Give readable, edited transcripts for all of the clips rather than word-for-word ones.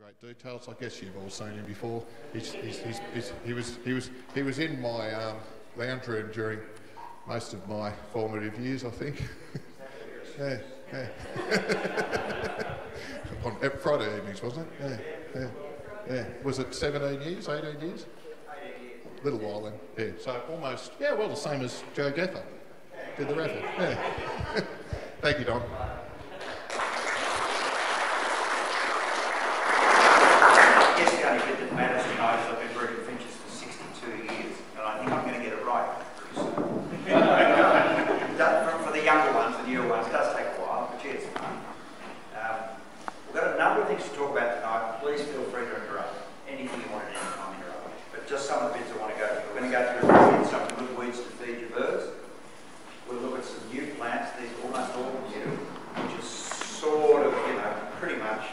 great details. I guess you've all seen him before. He was in my lounge room during most of my formative years, I think. Yeah. On Friday evenings, wasn't it? Yeah. Was it 17 years, 18 years? A little while then. Yeah. So almost, well, the same as Joe Gaffer did the raffle. Yeah. Thank you, Don. Matters tonight is I've been breeding finches for 62 years, and I think I'm going to get it right pretty soon. For the younger ones, the newer ones, it does take a while, but yeah, it's fun. We've got a number of things to talk about tonight. Please feel free to interrupt. Anything you want at any time, interrupt. But just some of the bits I want to go through. We're going to go through some good weeds to feed your birds. We'll look at some new plants. These are almost all new, which is sort of, pretty much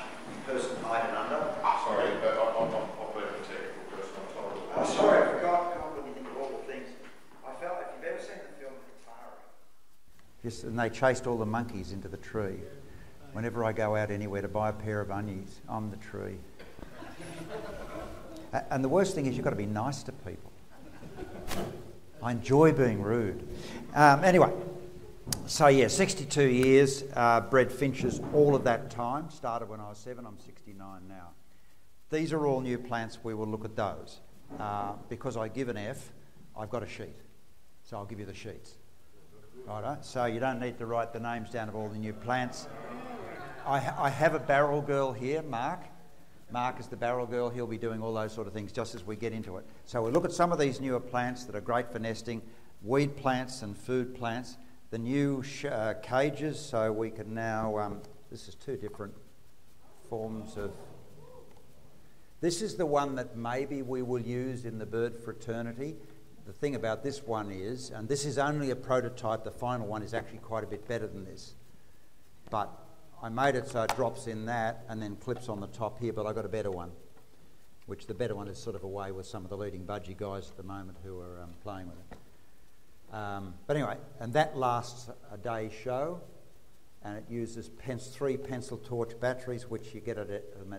person height and under. Sorry, but I'm not a technical person. I'm sorry. Oh, sorry, I forgot. God, when you think of all the things. I felt, if you've ever seen the film Aviary. Yes, and they chased all the monkeys into the tree. Whenever I go out anywhere to buy a pair of onions, I'm the tree. And the worst thing is you've got to be nice to people. I enjoy being rude. Anyway, so yeah, 62 years, bred finches all of that time. Started when I was 7, I'm 69 now. These are all new plants. We will look at those. Because I give an F, I've got a sheet. So I'll give you the sheets. Righto? So you don't need to write the names down of all the new plants. I have a barrel girl here, Mark. Mark is the barrel girl. He'll be doing all those sort of things just as we get into it. So we'll look at some of these newer plants that are great for nesting, weed plants and food plants. The new cages, so we can now, this is 2 different forms of, this is the one that maybe we will use in the bird fraternity. The thing about this one is, and this is only a prototype, the final one is actually quite a bit better than this. But I made it so it drops in that and then clips on the top here, but I got a better one, which the better one is sort of away with some of the leading budgie guys at the moment who are playing with it. But anyway, and that lasts a day show, and it uses 3 pencil torch batteries, which you get at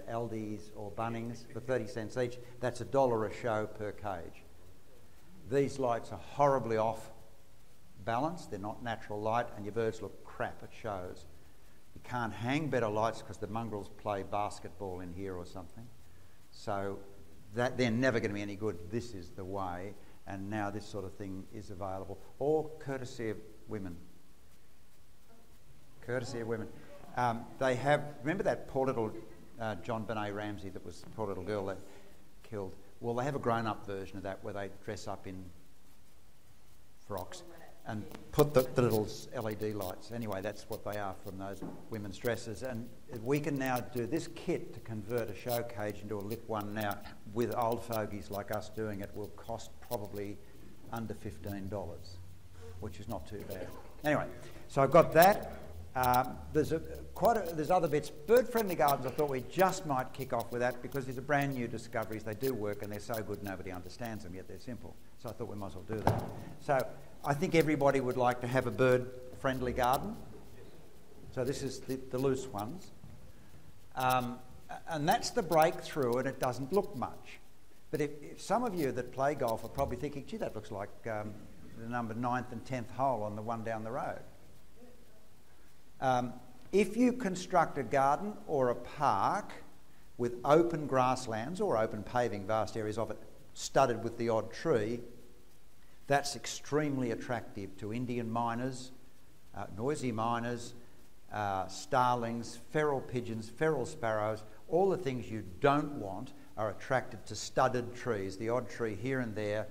Aldi's or Bunnings for 30 cents each. That's $1 a show per cage. These lights are horribly off balance. They're not natural light, and your birds look crap at shows. You can't hang better lights because the mongrels play basketball in here or something. So that they're never going to be any good. This is the way. And now this sort of thing is available, or courtesy of women. Courtesy of women. They have, remember that poor little John Benet Ramsey, that was the poor little girl that killed? Well, they have a grown-up version of that where they dress up in frocks and put the little LED lights. Anyway, that's what they are from those women's dresses. And we can now do this kit to convert a show cage into a lip one now. With old fogies like us doing it, will cost probably under $15, which is not too bad. Anyway, so I've got that. There's other bits. Bird-friendly gardens, I thought we just might kick off with that because these are brand new discoveries. They do work and they're so good nobody understands them, yet they're simple. So I thought we might as well do that. So I think everybody would like to have a bird-friendly garden. So this is the loose ones. And that's the breakthrough, and it doesn't look much. But if some of you that play golf are probably thinking, gee, that looks like the number 9th and 10th hole on the one down the road. If you construct a garden or a park with open grasslands or open paving, vast areas of it, studded with the odd tree, that's extremely attractive to Indian miners, noisy miners, starlings, feral pigeons, feral sparrows. All the things you don't want are attracted to studded trees, the odd tree here and there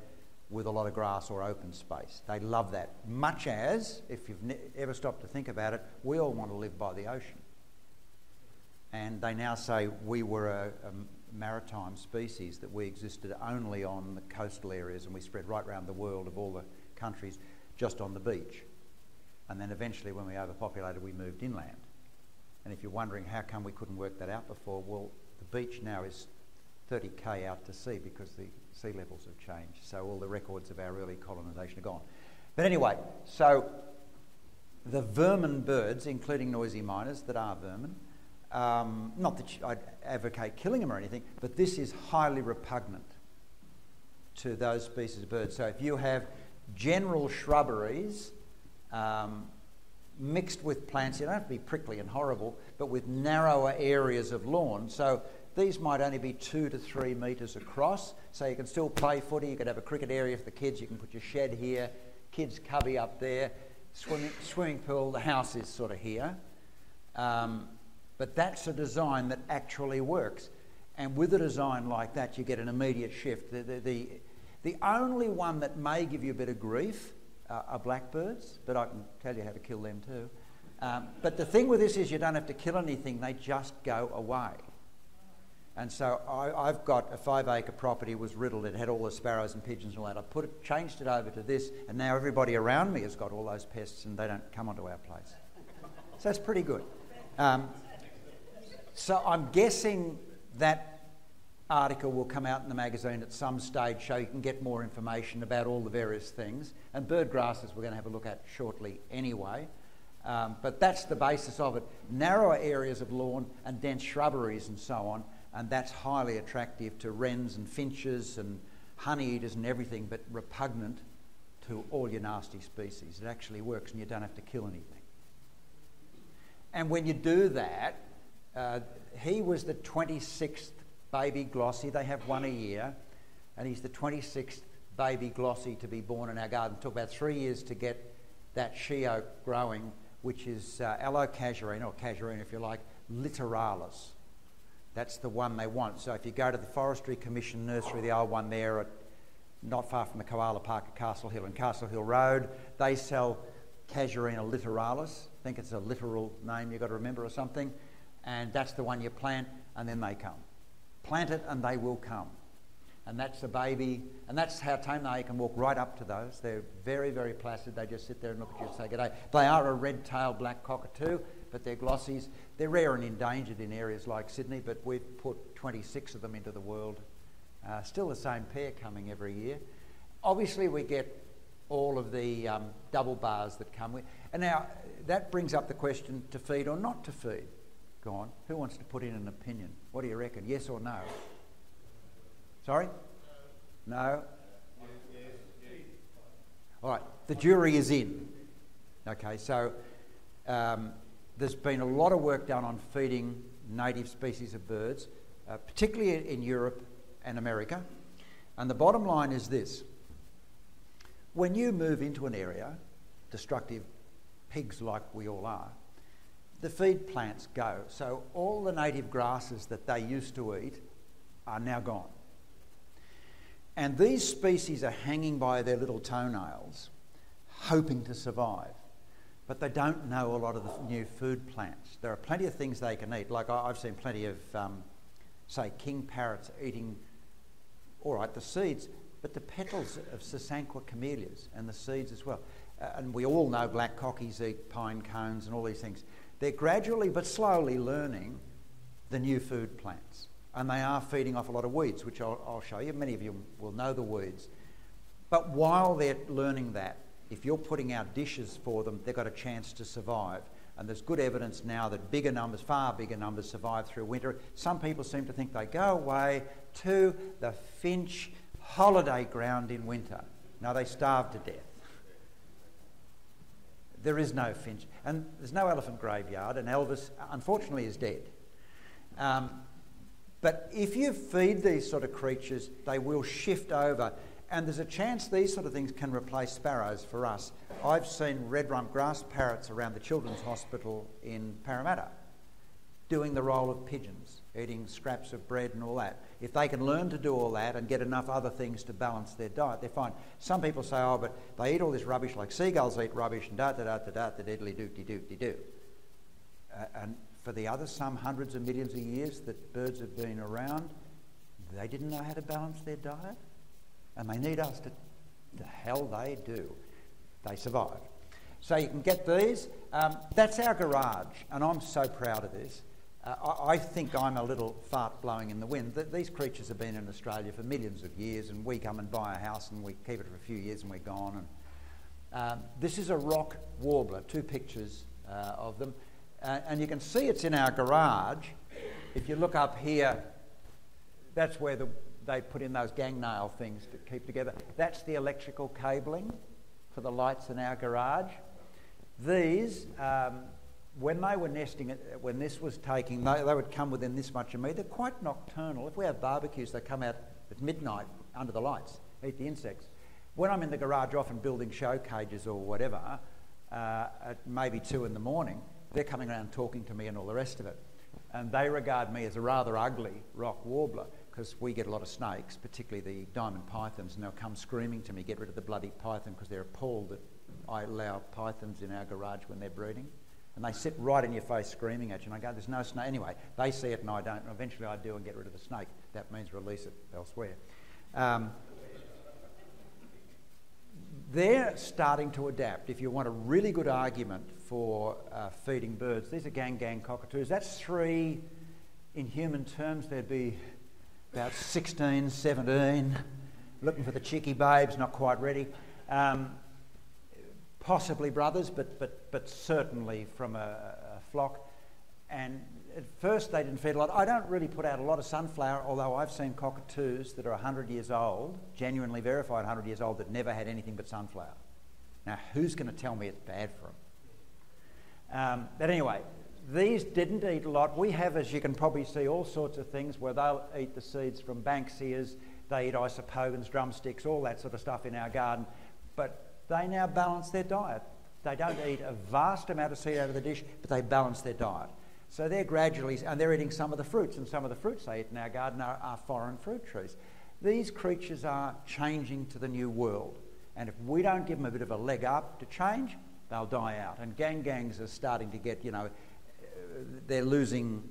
with a lot of grass or open space. They love that. Much as, if you've ever stopped to think about it, we all want to live by the ocean. And they now say we were a maritime species, that we existed only on the coastal areas and we spread right around the world of all the countries just on the beach. And then eventually when we overpopulated, we moved inland. And if you're wondering how come we couldn't work that out before, well, the beach now is 30k out to sea because the sea levels have changed. So all the records of our early colonisation are gone. But anyway, so the vermin birds, including noisy miners that are vermin, Not that I'd advocate killing them or anything, but this is highly repugnant to those species of birds. So if you have general shrubberies mixed with plants, you don't have to be prickly and horrible, but with narrower areas of lawn. So these might only be 2 to 3 metres across, so you can still play footy, you could have a cricket area for the kids, you can put your shed here, kids' cubby up there, swimming pool, the house is sort of here. But that's a design that actually works. And with a design like that, you get an immediate shift. The only one that may give you a bit of grief are blackbirds, but I can tell you how to kill them too. But the thing with this is you don't have to kill anything, they just go away. And so I've got a 5-acre property, was riddled, it had all the sparrows and pigeons and all that. I changed it over to this, and now everybody around me has got all those pests and they don't come onto our place. So that's pretty good. So I'm guessing that article will come out in the magazine at some stage so you can get more information about all the various things. And bird grasses we're going to have a look at shortly anyway. But that's the basis of it. Narrower areas of lawn and dense shrubberies and so on, and that's highly attractive to wrens and finches and honey eaters and everything, but repugnant to all your nasty species. It actually works and you don't have to kill anything. And when you do that, he was the 26th baby glossy. They have one a year, and he's the 26th baby glossy to be born in our garden. It took about 3 years to get that she oak growing, which is Aloe Casuarina, or Casuarina if you like, littoralis. That's the one they want. So if you go to the Forestry Commission nursery, the old one there, not far from the Koala Park at Castle Hill and Castle Hill Road, they sell Casuarina littoralis. I think it's a literal name you've got to remember or something. And that's the one you plant, and then they come. Plant it, and they will come. And that's a baby, and that's how tame they are. You can walk right up to those. They're very, very placid. They just sit there and look at you and say good day. They are a red-tailed black cockatoo, but they're glossies. They're rare and endangered in areas like Sydney, but we've put 26 of them into the world. Still the same pair coming every year. Obviously, we get all of the double bars that come with. And now, that brings up the question to feed or not to feed. Go on. Who wants to put in an opinion? What do you reckon? Yes or no? Sorry? No? All right. The jury is in. Okay, so there's been a lot of work done on feeding native species of birds, particularly in Europe and America. And the bottom line is this. When you move into an area, destructive pigs like we all are, the feed plants go. So all the native grasses that they used to eat are now gone. And these species are hanging by their little toenails, hoping to survive. But they don't know a lot of the new food plants. There are plenty of things they can eat. Like I've seen plenty of, say, king parrots eating, all right, the seeds, but the petals of Sasanqua camellias and the seeds as well. And we all know black cockies eat pine cones and all these things. They're gradually but slowly learning the new food plants. And they are feeding off a lot of weeds, which I'll show you. Many of you will know the weeds. But while they're learning that, if you're putting out dishes for them, they've got a chance to survive. And there's good evidence now that bigger numbers, far bigger numbers, survive through winter. Some people seem to think they go away to the finch holiday ground in winter. No, they starve to death. There is no finch. And there's no elephant graveyard, and Elvis, unfortunately, is dead. But if you feed these sort of creatures, they will shift over. And there's a chance these sort of things can replace sparrows for us. I've seen red-rump grass parrots around the Children's Hospital in Parramatta doing the role of pigeons, eating scraps of bread and all that. If they can learn to do all that and get enough other things to balance their diet, they're fine. Some people say, oh, but they eat all this rubbish like seagulls eat rubbish and da-da-da-da-da, diddly-doop-de-doop-de-doo. And for the other some hundreds of millions of years that birds have been around, they didn't know how to balance their diet. And they need us to, the hell they do. They survive. So you can get these. That's our garage, and I'm so proud of this. I think I'm a little fart blowing in the wind. These creatures have been in Australia for millions of years, and we come and buy a house and we keep it for a few years and we're gone. And this is a rock warbler, 2 pictures of them. And you can see it's in our garage. If you look up here, that's where they put in those gang nail things to keep together. That's the electrical cabling for the lights in our garage. These, when they were nesting, when this was taking, they would come within this much of me. They're quite nocturnal. If we have barbecues, they come out at midnight under the lights, eat the insects. When I'm in the garage, often building show cages or whatever, at maybe 2 in the morning, they're coming around talking to me and all the rest of it. And they regard me as a rather ugly rock warbler because we get a lot of snakes, particularly the diamond pythons, and they'll come screaming to me, get rid of the bloody python, because they're appalled that I allow pythons in our garage when they're breeding. And they sit right in your face screaming at you, and I go, there's no snake. Anyway, they see it and I don't, and eventually I do and get rid of the snake. That means release it elsewhere. They're starting to adapt. If you want a really good argument for feeding birds, these are gang cockatoos. That's 3, in human terms, there'd be about 16, 17, looking for the cheeky babes, not quite ready. Possibly brothers, but certainly from a flock. And at first they didn't feed a lot. I don't really put out a lot of sunflower, although I've seen cockatoos that are 100 years old, genuinely verified 100 years old, that never had anything but sunflower. Now, who's going to tell me it's bad for them? But anyway, these didn't eat a lot. We have, as you can probably see, all sorts of things where they'll eat the seeds from Baeckeias, they eat isopogans, drumsticks, all that sort of stuff in our garden. But they now balance their diet. They don't eat a vast amount of seed out of the dish, but they balance their diet. So they're gradually, and they're eating some of the fruits, and some of the fruits they eat in our garden are foreign fruit trees. These creatures are changing to the new world, and if we don't give them a bit of a leg up to change, they'll die out. And gangs are starting to get, they're losing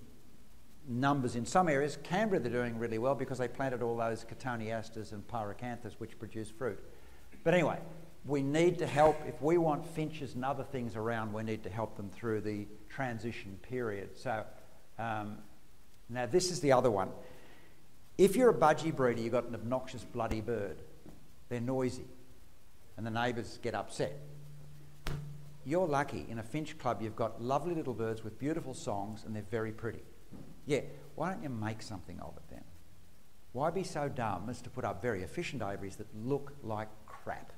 numbers in some areas. Canberra, they're doing really well because they planted all those cotoneasters and pyracanthus, which produce fruit. But anyway, we need to help. If we want finches and other things around, we need to help them through the transition period. So now this is the other one. If you're a budgie breeder, you've got an obnoxious bloody bird. They're noisy and the neighbours get upset. You're lucky. In a finch club, you've got lovely little birds with beautiful songs and they're very pretty. Yeah, why don't you make something of it then? Why be so dumb as to put up very efficient aviaries that look like crap?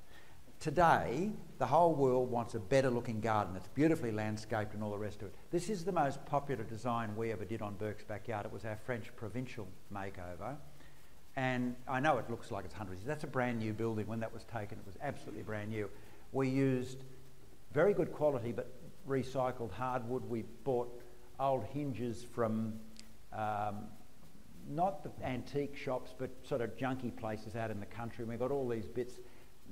Today, the whole world wants a better looking garden that's beautifully landscaped and all the rest of it. This is the most popular design we ever did on Burke's backyard. It was our French Provincial makeover. And I know it looks like it's hundreds. That's a brand new building. When that was taken, it was absolutely brand new. We used very good quality but recycled hardwood. We bought old hinges from not the antique shops but sort of junky places out in the country. And we got all these bits.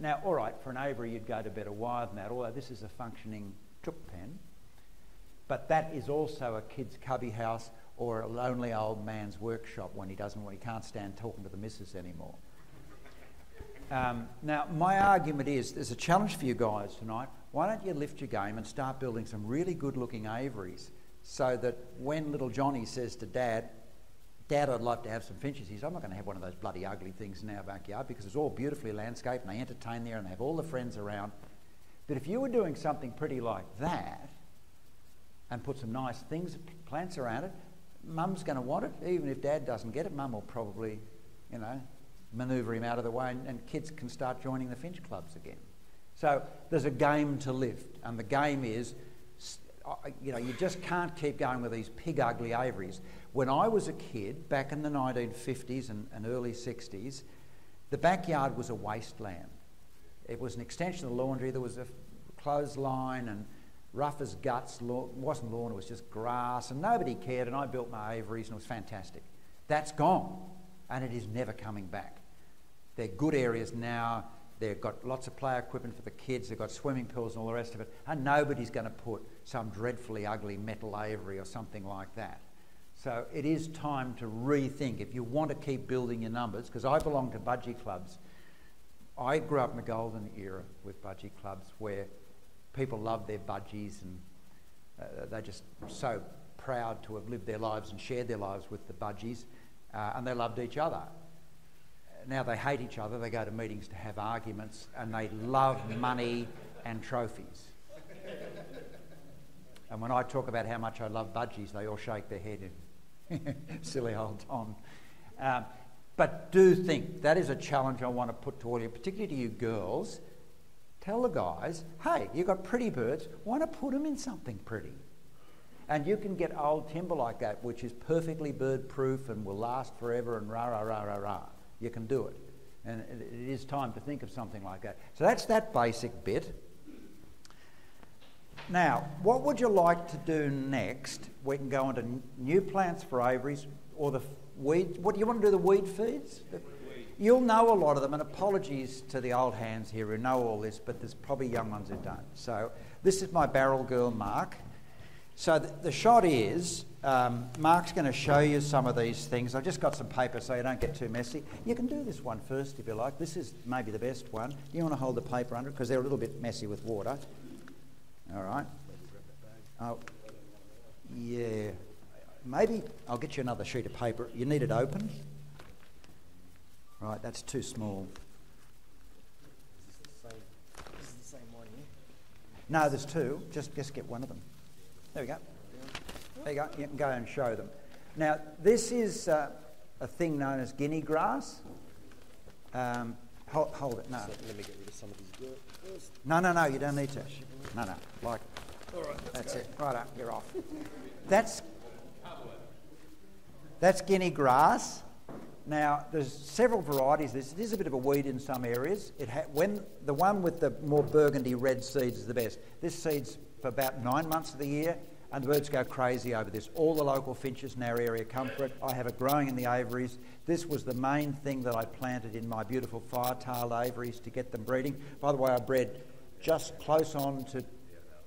Now, all right, for an aviary you'd go to better wire than that, although this is a functioning chook pen. But that is also a kid's cubby house or a lonely old man's workshop when he can't stand talking to the missus anymore. Now, my argument is, there's a challenge for you guys tonight. Why don't you lift your game and start building some really good-looking aviaries so that when little Johnny says to Dad, Dad, I'd like to have some finches. He says, I'm not going to have one of those bloody ugly things in our backyard because it's all beautifully landscaped and they entertain there and they have all the friends around. But if you were doing something pretty like that and put some nice things, plants around it, Mum's going to want it. Even if Dad doesn't get it, Mum will probably, manoeuvre him out of the way and kids can start joining the finch clubs again. So there's a game to lift, and the game is, you just can't keep going with these pig ugly aviaries. When I was a kid, back in the 1950s and early 60s, the backyard was a wasteland. It was an extension of the laundry. There was a clothesline and rough as guts. It wasn't lawn, it was just grass, and nobody cared, and I built my aviaries and it was fantastic. That's gone, and it is never coming back. They're good areas now. They've got lots of play equipment for the kids. They've got swimming pools and all the rest of it. And nobody's going to put some dreadfully ugly metal aviary or something like that. So it is time to rethink. If you want to keep building your numbers, because I belong to budgie clubs. I grew up in the golden era with budgie clubs where people loved their budgies and they're just so proud to have lived their lives and shared their lives with the budgies, and they loved each other. Now they hate each other, they go to meetings to have arguments, and they love money and trophies. And when I talk about how much I love budgies, they all shake their head in silly old Tom. But do think, that is a challenge I want to put to all you, particularly to you girls. Tell the guys, hey, you've got pretty birds, why not put them in something pretty? And you can get old timber like that, which is perfectly bird-proof and will last forever and rah, rah, rah, rah, rah. You can do it. And it is time to think of something like that. So that's that basic bit. Now, what would you like to do next? We can go on to new plants for aviaries or the weed. What do you want to do, the weed feeds? You'll know a lot of them, and apologies to the old hands here who know all this, but there's probably young ones who don't. So this is my barrel girl, Mark. So the shot is, Mark's going to show you some of these things. I've just got some paper so you don't get too messy. You can do this one first if you like. This is maybe the best one. You want to hold the paper under it because they're a little bit messy with water. All right. Oh, yeah. Maybe I'll get you another sheet of paper. You need it open. Right, that's too small. This is the same one, yeah? No, there's two. Just get one of them. There we go. There you go. You can go and show them. Now, this is a thing known as Guinea Grass. Hold it. No. So let me get rid of some of these dirt first. No, you don't need to. No. Like, all right, that's it. Right up, you're off. That's Guinea Grass. Now, there's several varieties. It is a bit of a weed in some areas. When the one with the more burgundy red seeds is the best. This seeds for about 9 months of the year, and the birds go crazy over this. All the local finches in our area come for it. I have it growing in the aviaries. This was the main thing that I planted in my beautiful firetail aviaries to get them breeding. By the way, I bred just close on to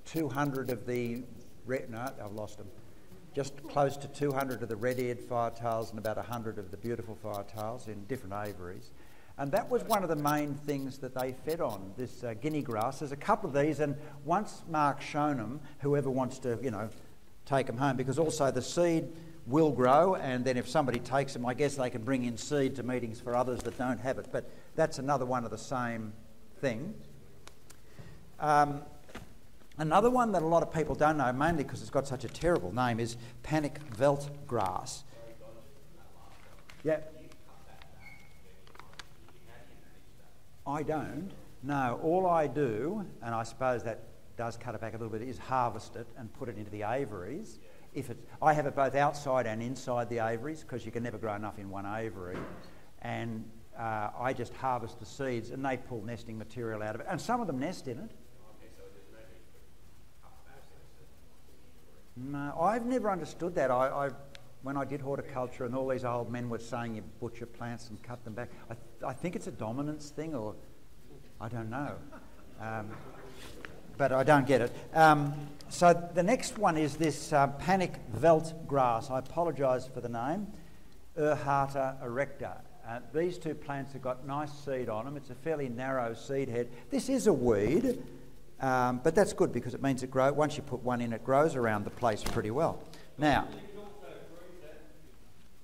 200 of the... No, I've lost them. Just close to 200 of the red-eared firetails and about 100 of the beautiful firetails in different aviaries. And that was one of the main things that they fed on, this Guinea grass. There's a couple of these, and once Mark's shown them, whoever wants to, take them home, because also the seed will grow, and then if somebody takes them, I guess they can bring in seed to meetings for others that don't have it. But that's another one of the same thing. Another one that a lot of people don't know, mainly because it's got such a terrible name, is panic veld grass. Yeah. I don't. No, all I do, and I suppose that does cut it back a little bit, is harvest it and put it into the aviaries. I have it both outside and inside the aviaries because you can never grow enough in one aviary. And I just harvest the seeds and they pull nesting material out of it. And some of them nest in it. No, I've never understood that. When I did horticulture and all these old men were saying you butcher plants and cut them back, I think it's a dominance thing, or I don't know. But I don't get it. So the next one is this panic veld grass. I apologise for the name. Ht erecta. These two plants have got nice seed on them. It's a fairly narrow seed head. This is a weed. But that's good because it means it grows. Once you put one in, it grows around the place pretty well. Now,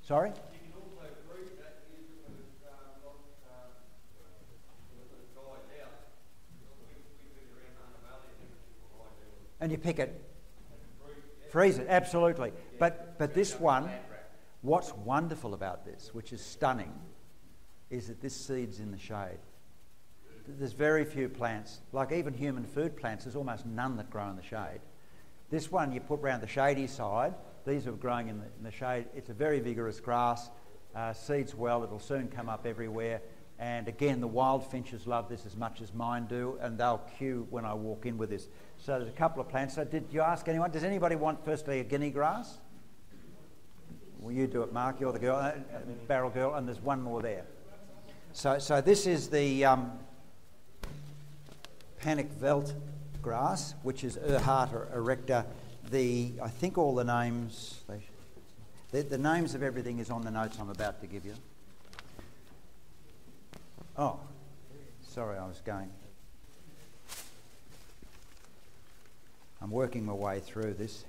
sorry? And you pick it, freeze it, absolutely. But this one, what's wonderful about this, which is stunning, is that this seed's in the shade. There's very few plants, like even human food plants, there's almost none that grow in the shade. This one you put around the shady side. These are growing in the shade. It's a very vigorous grass, seeds well, it'll soon come up everywhere. And again, the wild finches love this as much as mine do, and they'll queue when I walk in with this. So there's a couple of plants. So did you ask anyone, does anybody want firstly a Guinea grass? Well, you do it, Mark, you're the girl, barrel girl, and there's one more there. So this is the panic veld grass, which is Ht erecta. I think all the names, the names of everything is on the notes I'm about to give you. Oh, sorry, I was going. I'm working my way through this.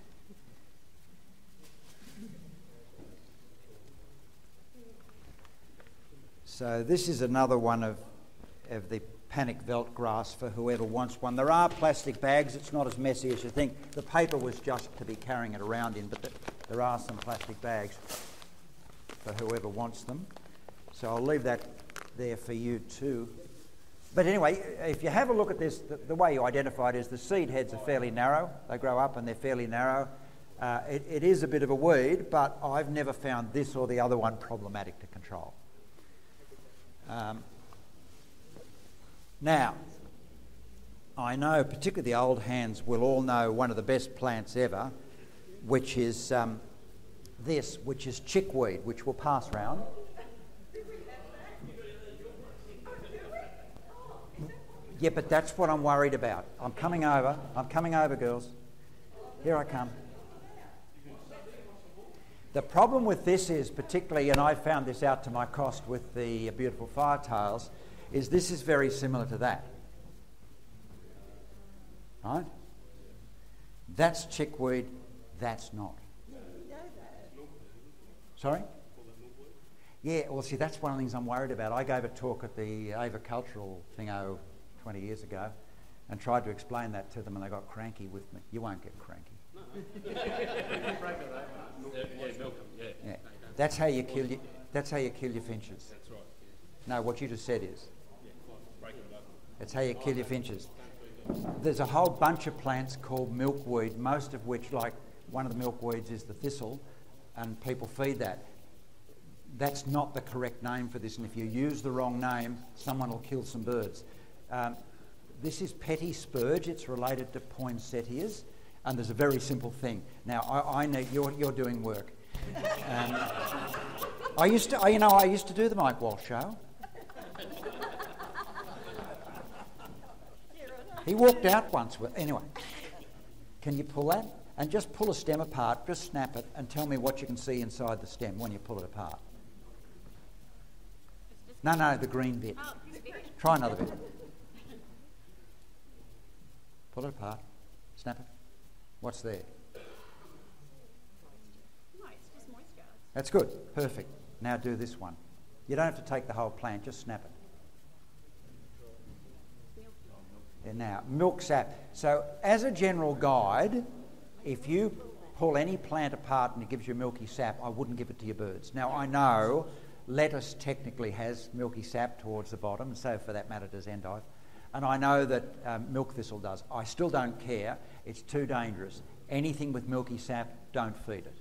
So this is another one of the panic veld grass for whoever wants one. There are plastic bags. It's not as messy as you think. The paper was just to be carrying it around in, but there are some plastic bags for whoever wants them. So I'll leave that there for you too. But anyway, if you have a look at this, the way you identify it is the seed heads are fairly narrow. They grow up and they're fairly narrow. It is a bit of a weed, but I've never found this or the other one problematic to control. Now, I know particularly the old hands will all know one of the best plants ever, which is this, which is chickweed, which will pass round. Yeah, but that's what I'm worried about. I'm coming over, girls. Here I come. The problem with this is, particularly, and I found this out to my cost with the Beautiful Firetails, is this is very similar to that. Right? That's chickweed, that's not. Sorry? Yeah, well, see, that's one of the things I'm worried about. I gave a talk at the agricultural thing 20 years ago and tried to explain that to them, and they got cranky with me. You won't get cranky. Yeah. That's how you kill your finches. That's right. No, what you just said is. That's how you kill your finches. There's a whole bunch of plants called milkweed, most of which, like one of the milkweeds is the thistle, and people feed that. That's not the correct name for this, and if you use the wrong name, someone will kill some birds. This is petty spurge. It's related to poinsettias, and there's a very simple thing. Now, I know you're doing work. I used to do the Mike Walsh show. He walked out once. Anyway, can you pull that? And just pull a stem apart, just snap it, and tell me what you can see inside the stem when you pull it apart. No, the green bit. Try another bit. Pull it apart. Snap it. What's there? No, it's just moisture. That's good. Perfect. Now do this one. You don't have to take the whole plant, just snap it. And now, milk sap. So as a general guide, if you pull any plant apart and it gives you milky sap, I wouldn't give it to your birds. Now, I know lettuce technically has milky sap towards the bottom, and so for that matter does endive. And I know that milk thistle does. I still don't care. It's too dangerous. Anything with milky sap, don't feed it.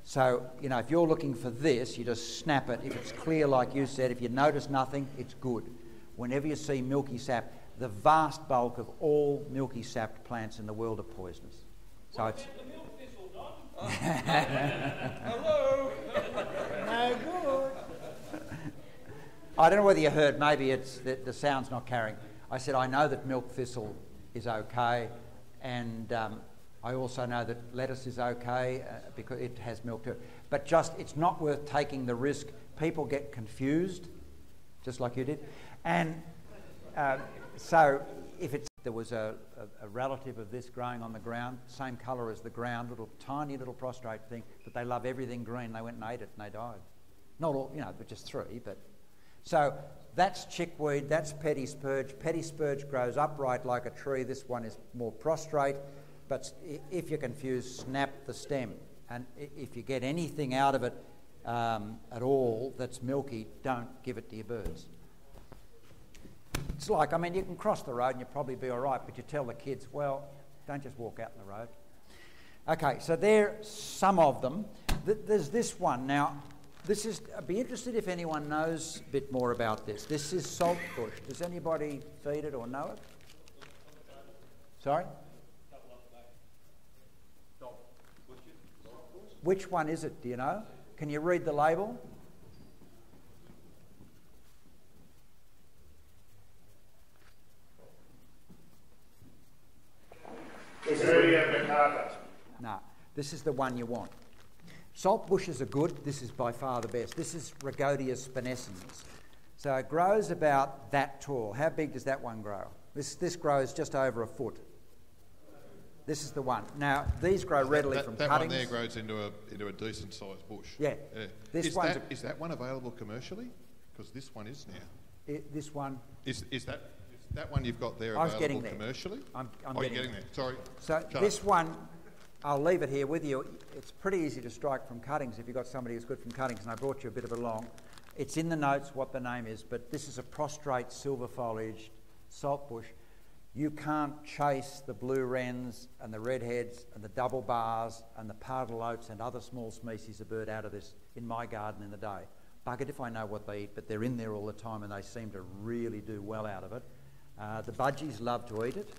So, if you're looking for this, you just snap it. If it's clear, like you said, if you notice nothing, it's good. Whenever you see milky sap, the vast bulk of all milky sapped plants in the world are poisonous. So it's... Hello! No good. I don't know whether you heard, maybe it's the sound's not carrying. I said I know that milk thistle is okay, and I also know that lettuce is okay because it has milk too. But just, it's not worth taking the risk. People get confused, just like you did. And so if there was a relative of this growing on the ground, same colour as the ground, tiny little prostrate thing, but they love everything green. They went and ate it and they died. Not all, but just 3. But so that's chickweed, that's petty spurge. Petty spurge grows upright like a tree. This one is more prostrate. But if you're confused, snap the stem. And if you get anything out of it at all that's milky, don't give it to your birds. It's like, you can cross the road and you'll probably be all right, but you tell the kids, well, don't just walk out in the road. Okay, so there are some of them. There's this one. Now, I'd be interested if anyone knows a bit more about this. This is saltbush. Does anybody feed it or know it? Sorry? Which one is it, do you know? Can you read the label? No, this is the one you want. Salt bushes are good. This is by far the best. This is Rhagodia spinescens. So it grows about that tall. How big does that one grow? This grows just over a foot. This is the one. Now, these grow readily from that cuttings. That one there grows into a decent-sized bush. Yeah. Is that one available commercially? Because this one is now. This one. Is that one you've got there I was available getting there. commercially? I'm you're getting there. Sorry. So Shut this up. one, I'll leave it here with you. It's pretty easy to strike from cuttings if you've got somebody who's good from cuttings, and I brought you a bit of it along. It's in the notes what the name is, but this is a prostrate silver foliaged saltbush. You can't chase the blue wrens and the redheads and the double bars and the pardalotes and other small species of bird out of this in my garden in the day. Buggered if I know what they eat, but they're in there all the time and they seem to really do well out of it. The budgies love to eat it.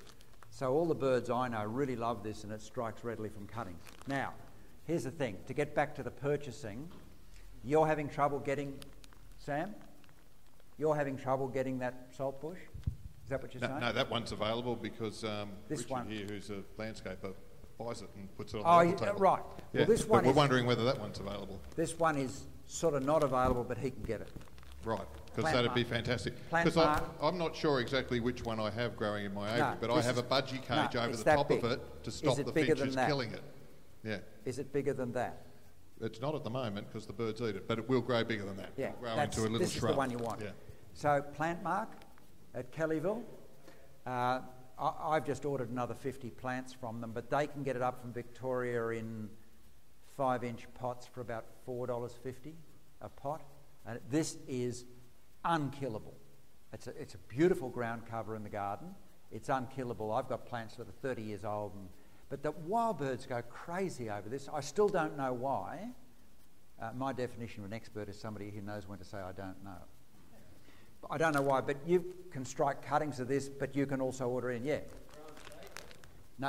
So all the birds I know really love this, and it strikes readily from cuttings. Now, here's the thing. To get back to the purchasing, you're having trouble getting, Sam? You're having trouble getting that saltbush? Is that what you're saying? No, that one's available because This Richard one. here, who's a landscaper, buys it and puts it on the table. Right. Yeah, Well, this one but we're is, wondering whether that one's available. this one is sort of not available, but he can get it. Right, because Plant that'd be mark. fantastic. Plant Because mark. I'm not sure exactly which one I have growing in my aviary, No, but I this have a is- budgie cage no, over it's the that top big. of it to stop Is it the bigger than finches that? killing it. Yeah, Is it bigger than that? it's not at the moment because the birds eat it, but it will grow bigger than that. Yeah, It'll grow into a little this shrub. is the one you want. Yeah. So Plant Mark at Kellyville. I've just ordered another 50 plants from them, but they can get it up from Victoria in 5-inch pots for about $4.50 a pot. And this is unkillable. It's a beautiful ground cover in the garden. It's unkillable. I've got plants that are 30 years old, but the wild birds go crazy over this. I still don't know why. My definition of an expert is somebody who knows when to say I don't know. I don't know why, but you can strike cuttings of this, but you can also order in, yeah. No,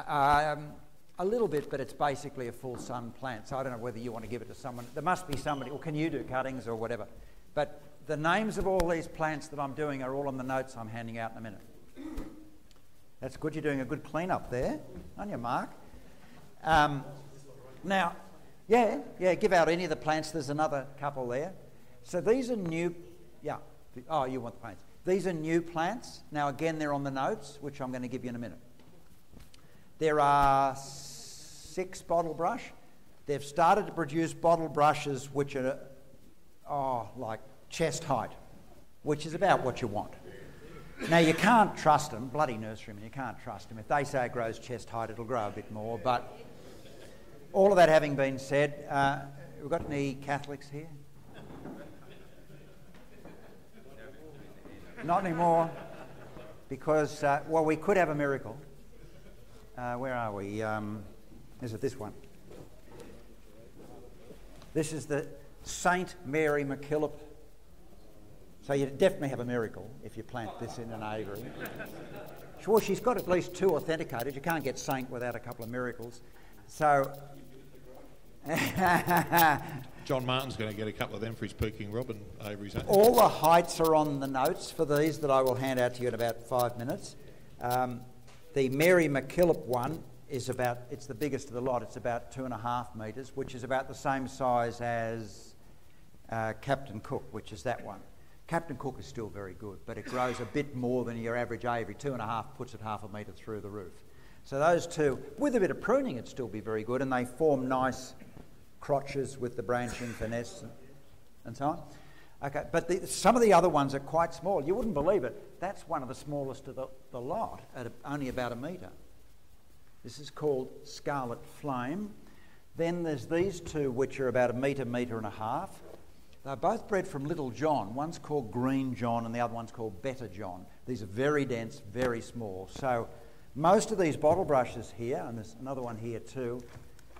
a little bit, but it's basically a full sun plant, so I don't know whether you want to give it to someone. There must be somebody, or can you do cuttings or whatever? But the names of all these plants that I'm doing are all on the notes I'm handing out in a minute. That's good, you're doing a good clean-up there, on your mark. Now, yeah, give out any of the plants, there's another couple there. So these are new, yeah. Oh, you want the plants. These are new plants. Now, again, they're on the notes, which I'm going to give you in a minute. There are 6 bottle brush. They've started to produce bottle brushes which are, like chest height, which is about what you want. Now, you can't trust them, bloody nurserymen, you can't trust them. If they say it grows chest height, it'll grow a bit more. But all of that having been said, we've got any Catholics here? Not anymore, because, we could have a miracle. Where are we? Is it this one? This is the Saint Mary Mackillop. So you definitely have a miracle if you plant this in an aviary. Sure, she's got at least 2 authenticated. You can't get Saint without a couple of miracles. So... John Martin's going to get a couple of them for his Peking Robin aviaries. All the heights are on the notes for these that I will hand out to you in about 5 minutes. The Mary Mackillop one is it's the biggest of the lot. It's about 2.5 metres, which is about the same size as Captain Cook, which is that one. Captain Cook is still very good, but it grows a bit more than your average aviary. 2.5 puts it 0.5 metre through the roof. So those two, with a bit of pruning, it'd still be very good, and they form nice crotches with the branching finesse and so on. Okay, but some of the other ones are quite small. You wouldn't believe it. That's one of the smallest of the lot, at only about 1 metre. This is called Scarlet Flame. Then there's these two, which are about 1 metre, 1.5 metres. They're both bred from Little John. One's called Green John and the other one's called Better John. These are very dense, very small. So most of these bottle brushes here, and there's another one here too,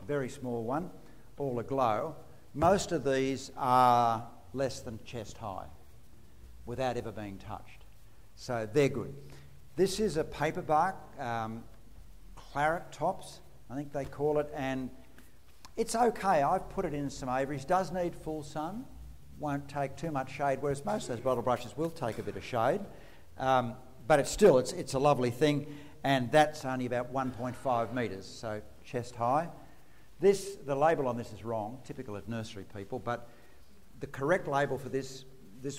very small one, all aglow. Most of these are less than chest high without ever being touched. So they're good. This is a paperback, Claret Tops, I think they call it, and it's okay. I've put it in some aviaries. Does need full sun, won't take too much shade, whereas most of those bottle brushes will take a bit of shade. But it's a lovely thing, and that's only about 1.5 metres, so chest high. The label on this is wrong, typical of nursery people, but the correct label for this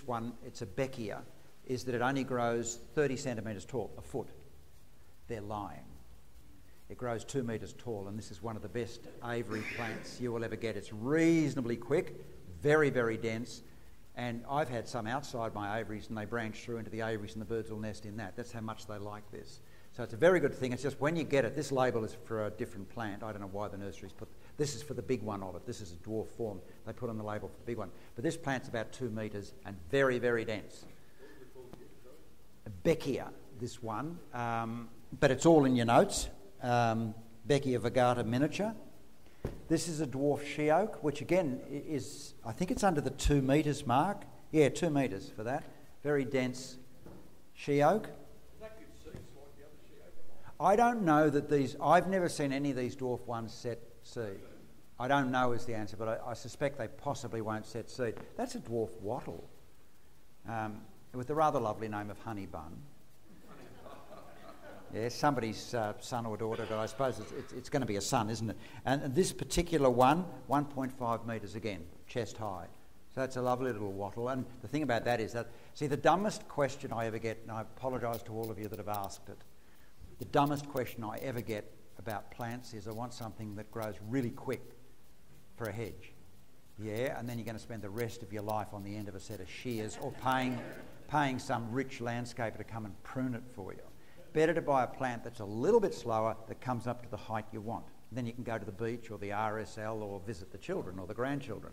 one, it's a Baeckea, is that it only grows 30 centimetres tall, a foot. They're lying. It grows 2 metres tall, and this is one of the best aviary plants you will ever get. It's reasonably quick, very, very dense, And I've had some outside my aviaries, and they branch through into the aviaries, and the birds will nest in that. That's how much they like this. So it's a very good thing. It's just when you get it, this label is for a different plant. I don't know why the nurseries put... This is for the big one of it. This is a dwarf form. They put on the label for the big one. But this plant's about 2 metres and very, very dense. Baeckea, this one. But it's all in your notes. Baeckea virgata miniature. This is a Dwarf She Oak, which again is, I think it's under the 2 metres mark. Yeah, 2 metres for that. Very dense she oak. I don't know that these, I've never seen any of these dwarf ones set seed. I don't know is the answer, but I suspect they possibly won't set seed. That's a dwarf wattle with the rather lovely name of Honey Bun. Yeah, somebody's son or daughter, but I suppose it's going to be a son, isn't it? And this particular one, 1.5 metres again, chest high. So that's a lovely little wattle. And the thing about that is that, see, the dumbest question I ever get, and I apologise to all of you that have asked it, the dumbest question I ever get about plants is I want something that grows really quick for a hedge. Yeah, and then you're going to spend the rest of your life on the end of a set of shears or paying some rich landscaper to come and prune it for you. Better to buy a plant that's a little bit slower, that comes up to the height you want. Then you can go to the beach or the RSL or visit the children or the grandchildren.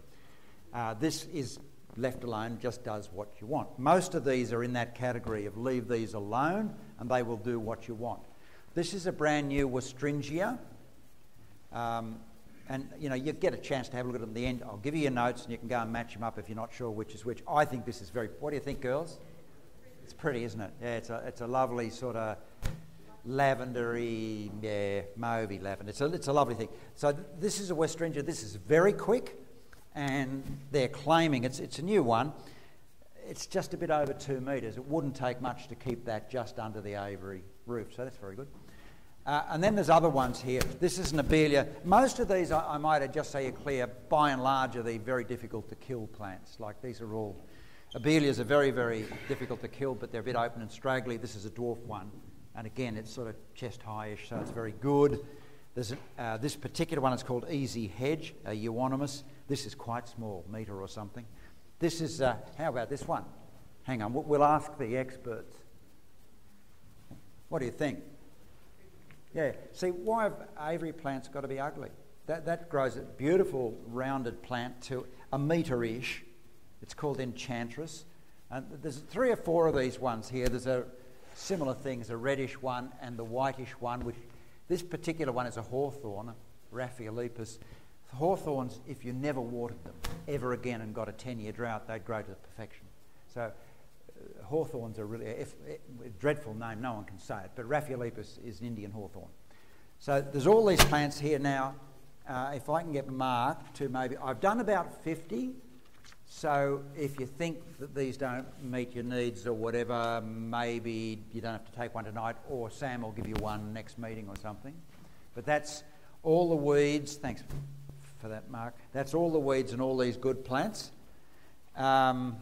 This is left alone, just does what you want. Most of these are in that category of leave these alone and they will do what you want. This is a brand new Westringia. And you know, you get a chance to have a look at them at the end. I'll give you your notes and you can go and match them up if you're not sure which is which. I think this is very... What do you think, girls? It's pretty, isn't it? Yeah, it's a lovely sort of lavendery, yeah, mauvey lavender. It's a lovely thing. So this is a Westringia. This is very quick, and they're claiming it's a new one. It's just a bit over 2 metres. It wouldn't take much to keep that just under the aviary roof, so that's very good. And then there's other ones here. This is an Abelia. Most of these, I might just say you're clear, by and large are the very difficult to kill plants. Like these are all... Abelias are very, very difficult to kill, but they're a bit open and straggly. This is a dwarf one. And again, it's sort of chest high-ish, so it's very good. There's this particular one is called Easy Hedge, a euonymus. This is quite small, metre or something. This is, how about this one? Hang on, we'll ask the experts. What do you think? Yeah, see, why have aviary plants got to be ugly? That grows a beautiful rounded plant to a metre-ish. It's called Enchantress. There's 3 or 4 of these ones here. There's a similar thing, there's a reddish one and the whitish one, which this particular one is a hawthorn, Raphaelepis. Hawthorns, if you never watered them ever again and got a 10-year drought, they'd grow to perfection. So hawthorns are really a dreadful name, no one can say it, but Raphaelepis is an Indian hawthorn. So there's all these plants here now. If I can get marked to maybe, I've done about 50. So if you think that these don't meet your needs or whatever, maybe you don't have to take one tonight, or Sam will give you one next meeting or something. But that's all the weeds. Thanks for that, Mark. That's all the weeds and all these good plants. Now,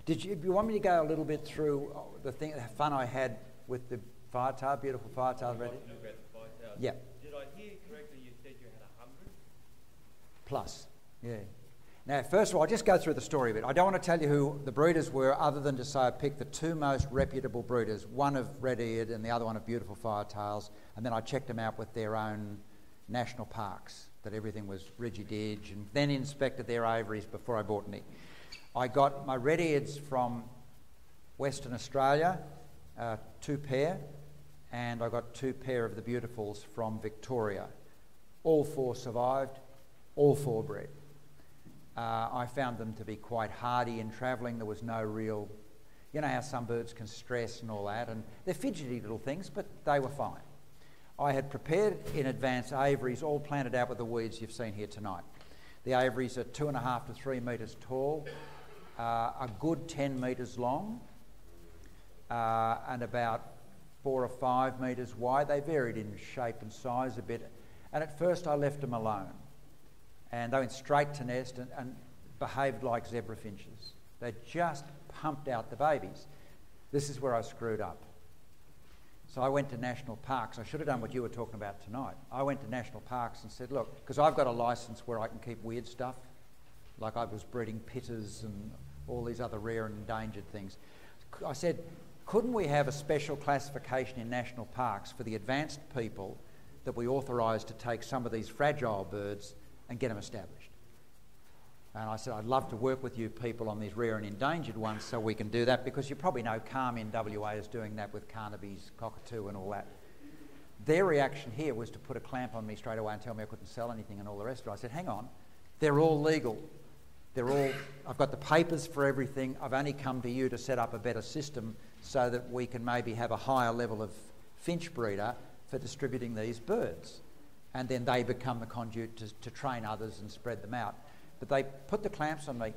do you want me to go a little bit through the fun I had with the firetail, beautiful firetails? Ready? Yeah. Did I hear correctly? You said you had 100? Plus, yeah. Now, first of all, I'll just go through the story a bit. I don't want to tell you who the breeders were, other than to say I picked the 2 most reputable breeders, one of red-eared and the other one of beautiful firetails, and then I checked them out with their own national parks, that everything was rigid-edge, and then inspected their aviaries before I bought any. I got my red-eareds from Western Australia, 2 pair, and I got 2 pair of the beautifuls from Victoria. All 4 survived, all 4 bred. I found them to be quite hardy in travelling. There was no real... You know how some birds can stress and all that, and they're fidgety little things, but they were fine. I had prepared in advance aviaries all planted out with the weeds you've seen here tonight. The aviaries are 2.5 to 3 metres tall, a good 10 metres long, and about 4 or 5 metres wide. They varied in shape and size a bit, and at first I left them alone. And they went straight to nest and behaved like zebra finches. They just pumped out the babies. This is where I screwed up. So I went to national parks. I should have done what you were talking about tonight. I went to national parks and said, look, because I've got a licence where I can keep weird stuff like I was breeding pitters and all these other rare and endangered things. I said, couldn't we have a special classification in national parks for the advanced people that we authorise to take some of these fragile birds and get them established? And I said, I'd love to work with you people on these rare and endangered ones so we can do that, because you probably know Calm in WA is doing that with Carnaby's Cockatoo and all that. Their reaction here was to put a clamp on me straight away and tell me I couldn't sell anything and all the rest of it. I said, hang on, they're all legal. I've got the papers for everything. I've only come to you to set up a better system so that we can maybe have a higher level of finch breeder for distributing these birds. And then they become the conduit to train others and spread them out. But they put the clamps on me.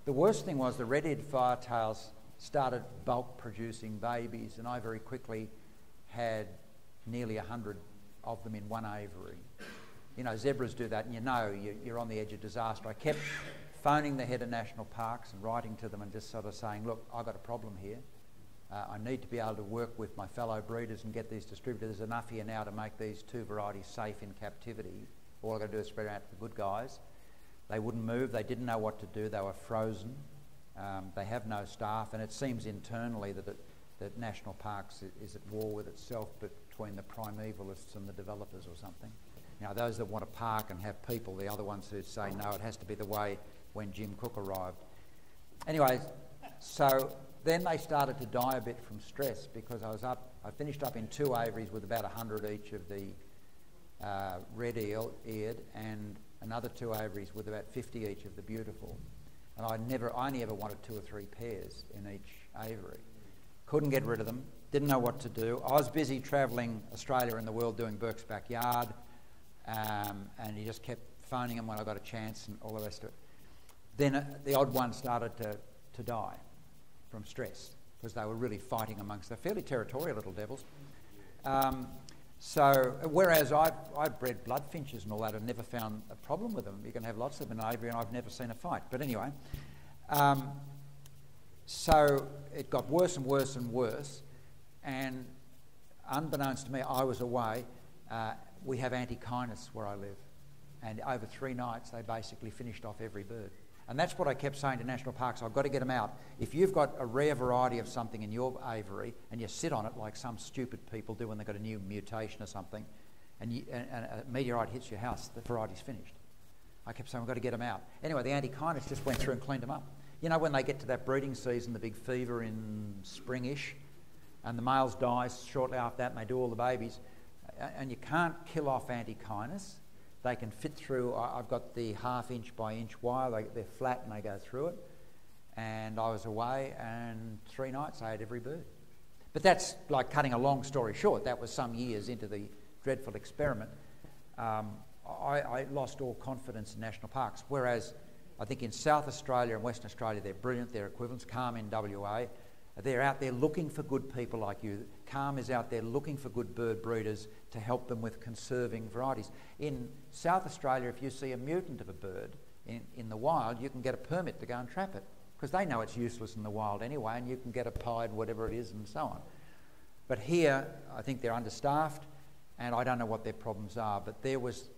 The worst thing was the red-eared firetails started bulk producing babies, and I very quickly had nearly 100 of them in one aviary. You know, zebras do that, and you know you're on the edge of disaster. I kept phoning the head of national parks and writing to them and just sort of saying, look, I've got a problem here. I need to be able to work with my fellow breeders and get these distributed. There's enough here now to make these two varieties safe in captivity. All I've got to do is spread it out to the good guys. They wouldn't move. They didn't know what to do. They were frozen. They have no staff, and it seems internally that national parks is at war with itself, between the primevalists and the developers or something. You know, those that want a park and have people, the other ones who say, no, it has to be the way when Jim Cook arrived. Anyway, so then they started to die a bit from stress, because I finished up in 2 aviaries with about 100 each of the red-eared, and another 2 aviaries with about 50 each of the beautiful. And I only ever wanted 2 or 3 pairs in each aviary. Couldn't get rid of them, didn't know what to do. I was busy travelling Australia and the world doing Burke's backyard, and he just kept phoning him when I got a chance and all the rest of it. Then the odd one started to die from stress, because they were really fighting amongst, they're fairly territorial little devils. So, whereas I've bred blood finches and all that, I've never found a problem with them. You can have lots of them in an aviary, and I've never seen a fight. But anyway, so it got worse and worse and worse, and unbeknownst to me, I was away. We have antechinus where I live, and over 3 nights they basically finished off every bird. And that's what I kept saying to national parks, I've got to get them out. If you've got a rare variety of something in your aviary and you sit on it like some stupid people do when they've got a new mutation or something, and a meteorite hits your house, the variety's finished. I kept saying, we've got to get them out. Anyway, the antechinus just went through and cleaned them up. You know, when they get to that breeding season, the big fever in springish, and the males die shortly after that and they do all the babies, and you can't kill off antechinus. They can fit through. I've got the 1/2 inch by inch wire. They're flat and they go through it. And I was away, and 3 nights I had every bird. But that's like cutting a long story short. That was some years into the dreadful experiment. I lost all confidence in national parks, whereas I think in South Australia and Western Australia they're brilliant. They're equivalents. Calm in WA. They're out there looking for good people like you. Calm is out there looking for good bird breeders to help them with conserving varieties. In South Australia, if you see a mutant of a bird in the wild, you can get a permit to go and trap it, because they know it's useless in the wild anyway, and you can get a pied whatever it is and so on. But here, I think they're understaffed, and I don't know what their problems are, but there was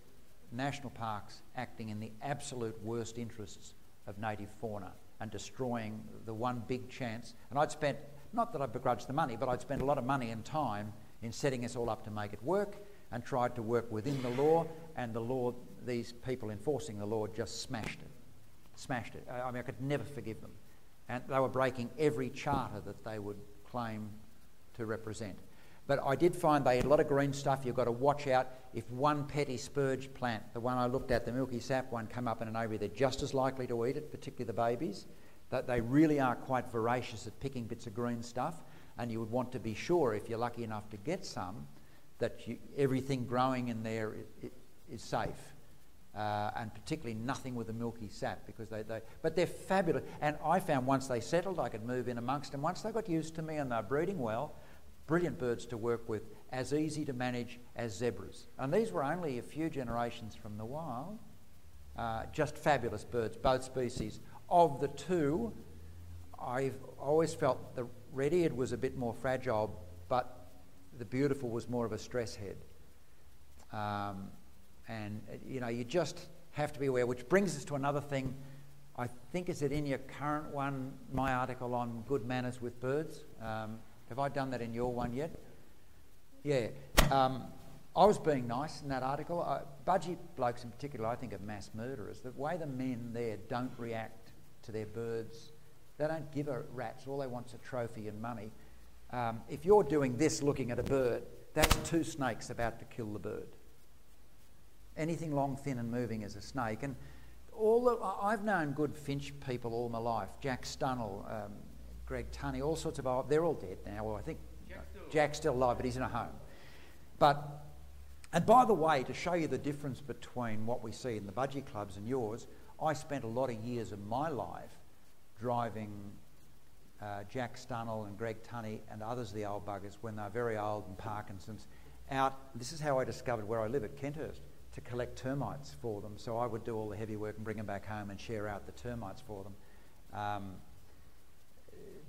national parks acting in the absolute worst interests of native fauna and destroying the one big chance. And I'd spent, not that I begrudged the money, but I'd spent a lot of money and time in setting us all up to make it work, and tried to work within the law, and the law, these people enforcing the law just smashed it. I mean, I could never forgive them. And they were breaking every charter that they would claim to represent. But I did find they had a lot of green stuff. You've got to watch out. If one petty spurge plant, the one I looked at, the milky sap one, come up in an aviary, they're just as likely to eat it, particularly the babies. That they really are quite voracious at picking bits of green stuff, and you would want to be sure, if you're lucky enough to get some, that everything growing in there is safe. And particularly nothing with the milky sap, because but they're fabulous. And I found once they settled, I could move in amongst them. Once they got used to me and they're breeding well, brilliant birds to work with, as easy to manage as zebras. And these were only a few generations from the wild. Just fabulous birds, both species. Of the two, I've always felt the red-eared was a bit more fragile, but the beautiful was more of a stress head. And, you know, you just have to be aware, which brings us to another thing I think, is it in your current one, my article on good manners with birds? Have I done that in your one yet? Yeah. I was being nice in that article. Budgie blokes in particular, I think, are mass murderers. The way the men there don't react to their birds, they don't give a rat's. All they want's a trophy and money. If you're doing this looking at a bird, that's two snakes about to kill the bird. Anything long, thin and moving is a snake. And I've known good finch people all my life. Jack Stunnell, Greg Tunney, all sorts of... they're all dead now. Well, I think Jack's still alive, but he's in a home. And by the way, to show you the difference between what we see in the budgie clubs and yours, I spent a lot of years of my life driving Jack Stunnell and Greg Tunney and others of the old buggers when they were very old and Parkinson's out. This is how I discovered where I live at Kenthurst, to collect termites for them. So I would do all the heavy work and bring them back home and share out the termites for them.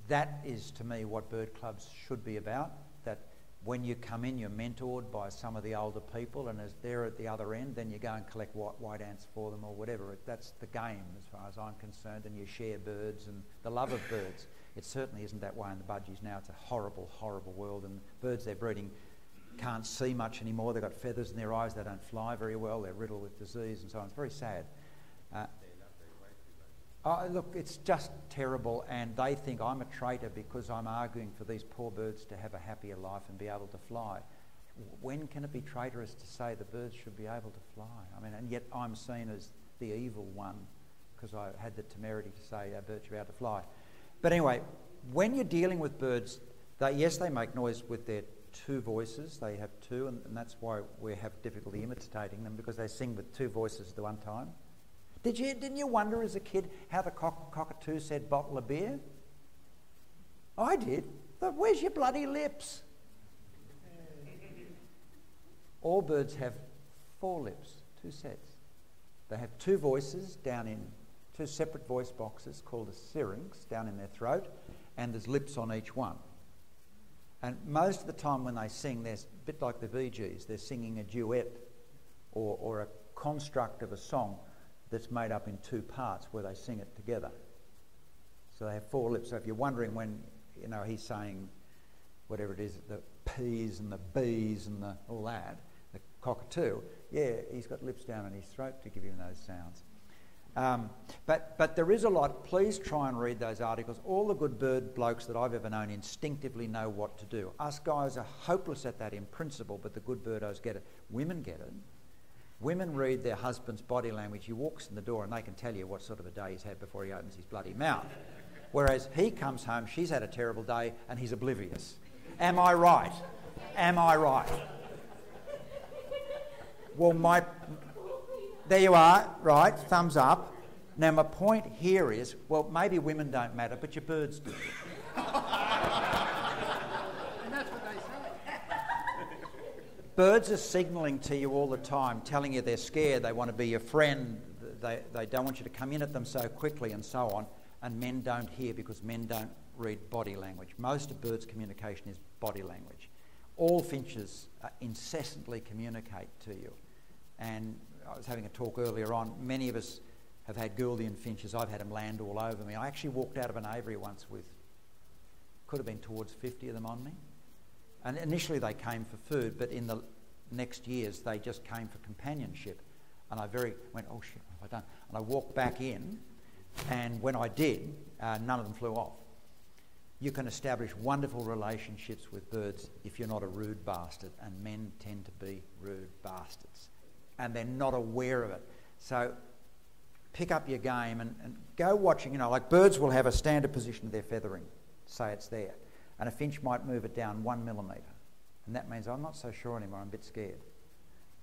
That is, to me, what bird clubs should be about, that when you come in, you're mentored by some of the older people, and as they're at the other end, then you go and collect white ants for them or whatever. That's the game as far as I'm concerned, and you share birds and the love of birds. It certainly isn't that way in the budgies now. It's a horrible, horrible world, and birds they're breeding can't see much anymore. They've got feathers in their eyes, they don't fly very well, they're riddled with disease and so on. It's very sad. Look, it's just terrible, and they think I'm a traitor because I'm arguing for these poor birds to have a happier life and be able to fly. When can it be traitorous to say the birds should be able to fly? I mean, and yet I'm seen as the evil one because I had the temerity to say birds should be able to fly. But anyway, when you're dealing with birds, yes, they make noise with their two voices. They have two, and that's why we have difficulty imitating them, because they sing with two voices at the one time. Didn't you wonder as a kid how the cockatoo said bottle of beer? I did. But where's your bloody lips? All birds have 4 lips, 2 sets. They have 2 voices down in 2 separate voice boxes called a syrinx down in their throat, and there's lips on each one. And most of the time when they sing, they're a bit like the Bee Gees. They're singing a duet or a construct of a song that's made up in 2 parts where they sing it together. So they have 4 lips. So if you're wondering when, he's saying whatever it is, the P's and the B's and all that, the cockatoo, yeah, he's got lips down in his throat to give him those sounds. But there is a lot. Please try and read those articles. All the good bird blokes that I've ever known instinctively know what to do. Us guys are hopeless at that in principle, but the good birdos get it. Women get it. Women read their husband's body language. He walks in the door and they can tell you what sort of a day he's had before he opens his bloody mouth. Whereas he comes home, she's had a terrible day, and he's oblivious. Am I right? Am I right? Well, there you are, right, thumbs up. Now, my point here is, well, maybe women don't matter, but your birds do. Birds are signalling to you all the time, telling you they're scared, they want to be your friend, they don't want you to come in at them so quickly and so on, and men don't hear because men don't read body language. Most of birds' communication is body language. All finches incessantly communicate to you. And I was having a talk earlier on, many of us have had Gouldian finches. I've had them land all over me. I actually walked out of an aviary once with, could have been towards 50 of them on me. And initially they came for food, but in the next years they just came for companionship. And I went, oh shit, what have I done? And I walked back in, and when I did, none of them flew off. You can establish wonderful relationships with birds if you're not a rude bastard, and men tend to be rude bastards. And they're not aware of it. So pick up your game and go watching, like birds will have a standard position of their feathering, say it's there. And a finch might move it down 1 millimetre. And that means I'm not so sure anymore, I'm a bit scared.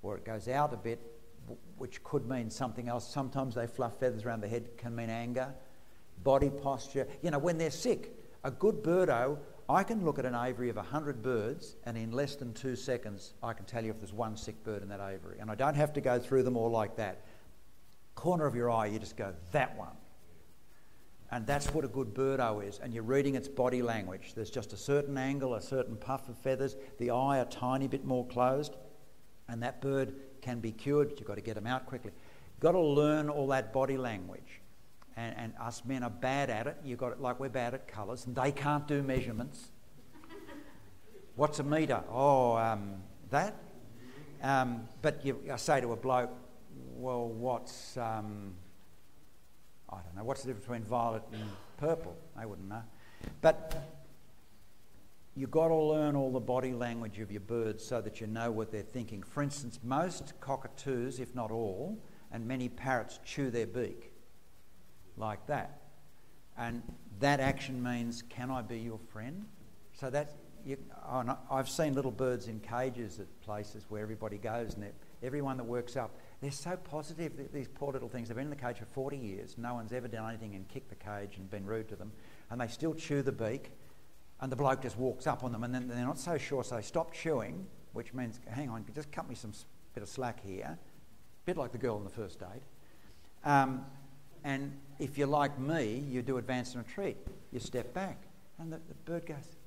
Or it goes out a bit, which could mean something else. Sometimes they fluff feathers around the head, can mean anger, body posture. When they're sick, a good birdo, I can look at an aviary of 100 birds, and in less than 2 seconds, I can tell you if there's one sick bird in that aviary. And I don't have to go through them all like that. Corner of your eye, you just go, that one. And that's what a good birdo is. And you're reading its body language. There's just a certain angle, a certain puff of feathers, the eye a tiny bit more closed, and that bird can be cured, but you've got to get them out quickly. You've got to learn all that body language. And us men are bad at it. You've got it like we're bad at colours, and they can't do measurements. What's a metre? Oh, that. But I say to a bloke, well, what's I don't know. What's the difference between violet and purple? They wouldn't know. But you've got to learn all the body language of your birds so that you know what they're thinking. For instance, most cockatoos, if not all, and many parrots chew their beak like that. And that action means, can I be your friend? So that's, I've seen little birds in cages at places where everybody goes, and everyone that works up, they're so positive, these poor little things. They've been in the cage for 40 years. No one's ever done anything and kicked the cage and been rude to them. And they still chew the beak. And the bloke just walks up on them, and then they're not so sure, so they stop chewing, which means, hang on, just cut me some bit of slack here. A bit like the girl on the first date. And if you're like me, you do advance and retreat. You step back, and the bird goes,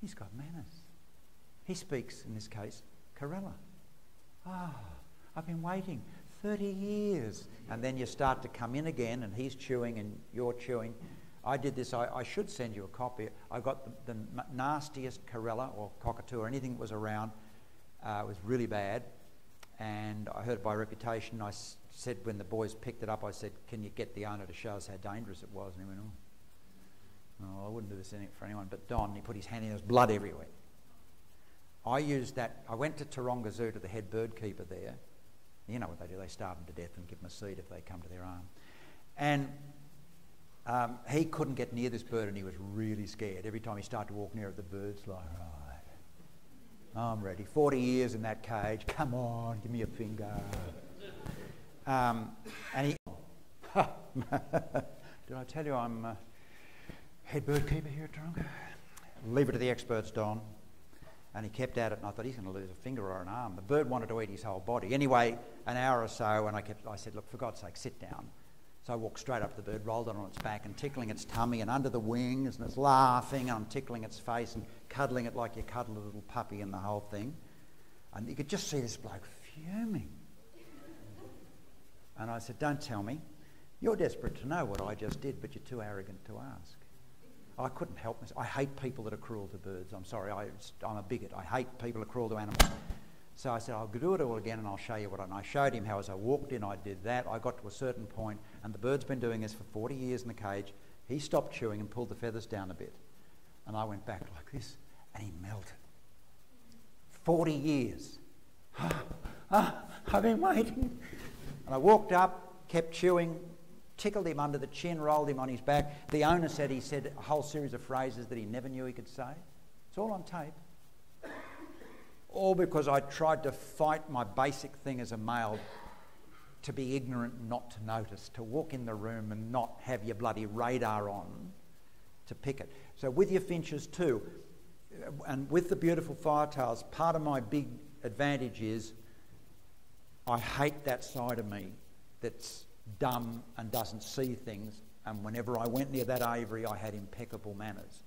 he's got manners. He speaks, in this case, Karela. I've been waiting 30 years. And then you start to come in again, and he's chewing and you're chewing. I did this, I should send you a copy. I got the nastiest Karela or cockatoo or anything that was around. It was really bad. And I heard it by reputation. I said when the boys picked it up, I said, can you get the owner to show us how dangerous it was? And he went, oh, I wouldn't do this for anyone but Don. He put his hand in, there was blood everywhere. I used that. I went to Taronga Zoo to the head bird keeper there. You know what they do, they starve them to death and give them a seed if they come to their arm. And he couldn't get near this bird, and he was really scared. Every time he started to walk near it, the bird's like, right, I'm ready. 40 years in that cage, come on, give me a finger. And he, did I tell you I'm head bird keeper here at Taronga? Leave it to the experts, Don. And he kept at it, and I thought he's going to lose a finger or an arm. The bird wanted to eat his whole body. Anyway, an hour or so, and I said, look, for God's sake, sit down. So I walked straight up to the bird, rolled it on its back and tickling its tummy and under the wings, and it's laughing, and I'm tickling its face and cuddling it like you cuddle a little puppy and the whole thing. And you could just see this bloke fuming. And I said, don't tell me. You're desperate to know what I just did, but you're too arrogant to ask. I couldn't help myself. I hate people that are cruel to birds. I'm sorry, I'm a bigot. I hate people that are cruel to animals. So I said, I'll do it all again and I'll show you what I... And I showed him how as I walked in, I did that. I got to a certain point, and the bird's been doing this for 40 years in the cage. He stopped chewing and pulled the feathers down a bit. And I went back like this, and he melted. 40 years. I've been waiting. And I walked up, kept chewing, tickled him under the chin, rolled him on his back. The owner said he said a whole series of phrases that he never knew he could say. It's all on tape. All because I tried to fight my basic thing as a male to be ignorant and not to notice, to walk in the room and not have your bloody radar on to pick it. So with your finches too, and with the beautiful firetails, part of my big advantage is I hate that side of me that's dumb and doesn't see things, and whenever I went near that aviary I had impeccable manners.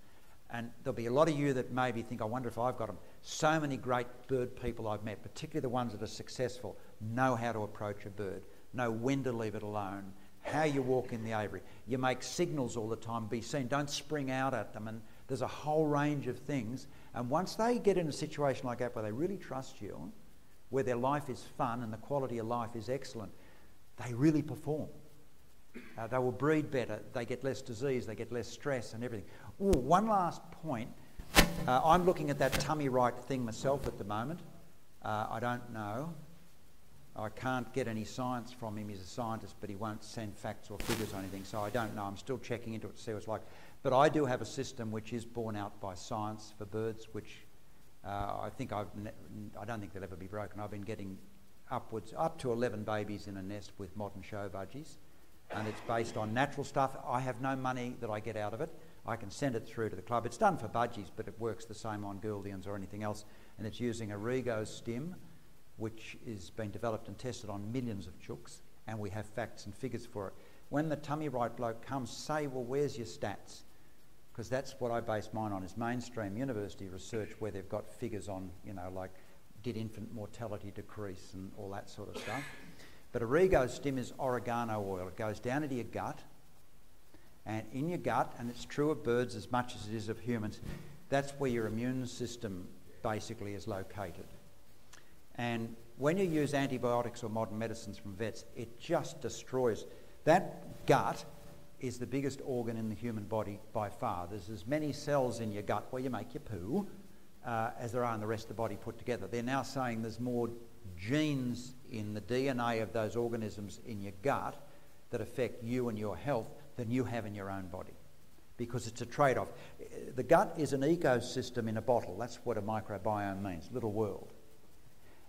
And there'll be a lot of you that maybe think, I wonder if I've got them. So many great bird people I've met, particularly the ones that are successful, know how to approach a bird, know when to leave it alone, how you walk in the aviary. You make signals all the time, be seen, don't spring out at them, and there's a whole range of things. And once they get in a situation like that where they really trust you, where their life is fun and the quality of life is excellent, they really perform. They will breed better, they get less disease, they get less stress and everything. Ooh, one last point. I'm looking at that tummy right thing myself at the moment. I don't know. I can't get any science from him. He's a scientist, but he won't send facts or figures or anything, so I don't know. I'm still checking into it to see what it's like. But I do have a system which is borne out by science for birds, which I don't think they'll ever be broken. I've been getting up to 11 babies in a nest with modern show budgies, and it's based on natural stuff. I have no money that I get out of it. I can send it through to the club. It's done for budgies, but it works the same on Gouldians or anything else, and it's using a Rego stim, which is been developed and tested on millions of chooks, and we have facts and figures for it. When the tummy right bloke comes, say, well, where's your stats? Because that's what I base mine on, is mainstream university research where they've got figures on, you know, like did infant mortality decrease and all that sort of stuff. But Orego-Stim is oregano oil. It goes down into your gut, and in your gut, and it's true of birds as much as it is of humans, that's where your immune system basically is located. And when you use antibiotics or modern medicines from vets, it just destroys. That gut is the biggest organ in the human body by far. There's as many cells in your gut where you make your poo as there are in the rest of the body put together. They're now saying there's more genes in the DNA of those organisms in your gut that affect you and your health than you have in your own body, because it's a trade-off. The gut is an ecosystem in a bottle. That's what a microbiome means, little world.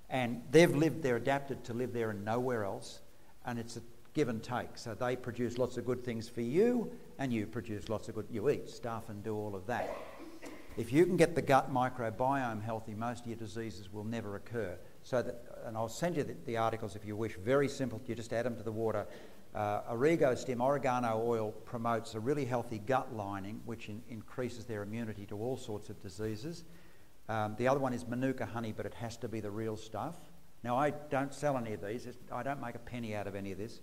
And they're adapted to live there and nowhere else, and it's a give and take. So they produce lots of good things for you, and you produce lots of good, you eat stuff and do all of that. If you can get the gut microbiome healthy, most of your diseases will never occur. So that, and I'll send you the articles if you wish, very simple, you just add them to the water. Orego-Stim, oregano oil, promotes a really healthy gut lining, which increases their immunity to all sorts of diseases. The other one is Manuka honey, but it has to be the real stuff. Now, I don't sell any of these. I don't make a penny out of any of this.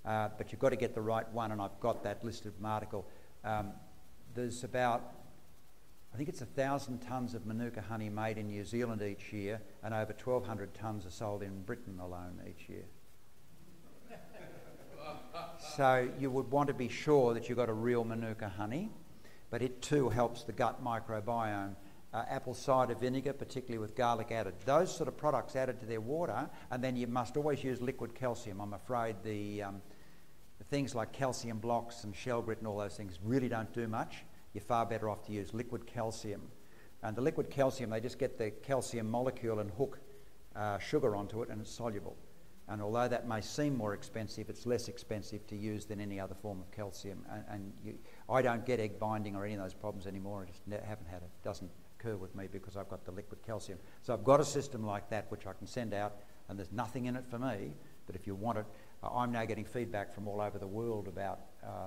But you've got to get the right one, and I've got that listed in an article. There's about, I think it's 1,000 tonnes of Manuka honey made in New Zealand each year, and over 1,200 tonnes are sold in Britain alone each year. So you would want to be sure that you've got a real Manuka honey, but it too helps the gut microbiome. Apple cider vinegar, particularly with garlic added. Those sort of products added to their water, and then you must always use liquid calcium. I'm afraid the things like calcium blocks and shell grit and all those things really don't do much. You're far better off to use liquid calcium. And the liquid calcium, they just get the calcium molecule and hook sugar onto it, and it's soluble. And although that may seem more expensive, it's less expensive to use than any other form of calcium. I don't get egg binding or any of those problems anymore. I just haven't had it. Doesn't occur with me because I've got the liquid calcium. So I've got a system like that which I can send out, and there's nothing in it for me, but if you want it, I'm now getting feedback from all over the world about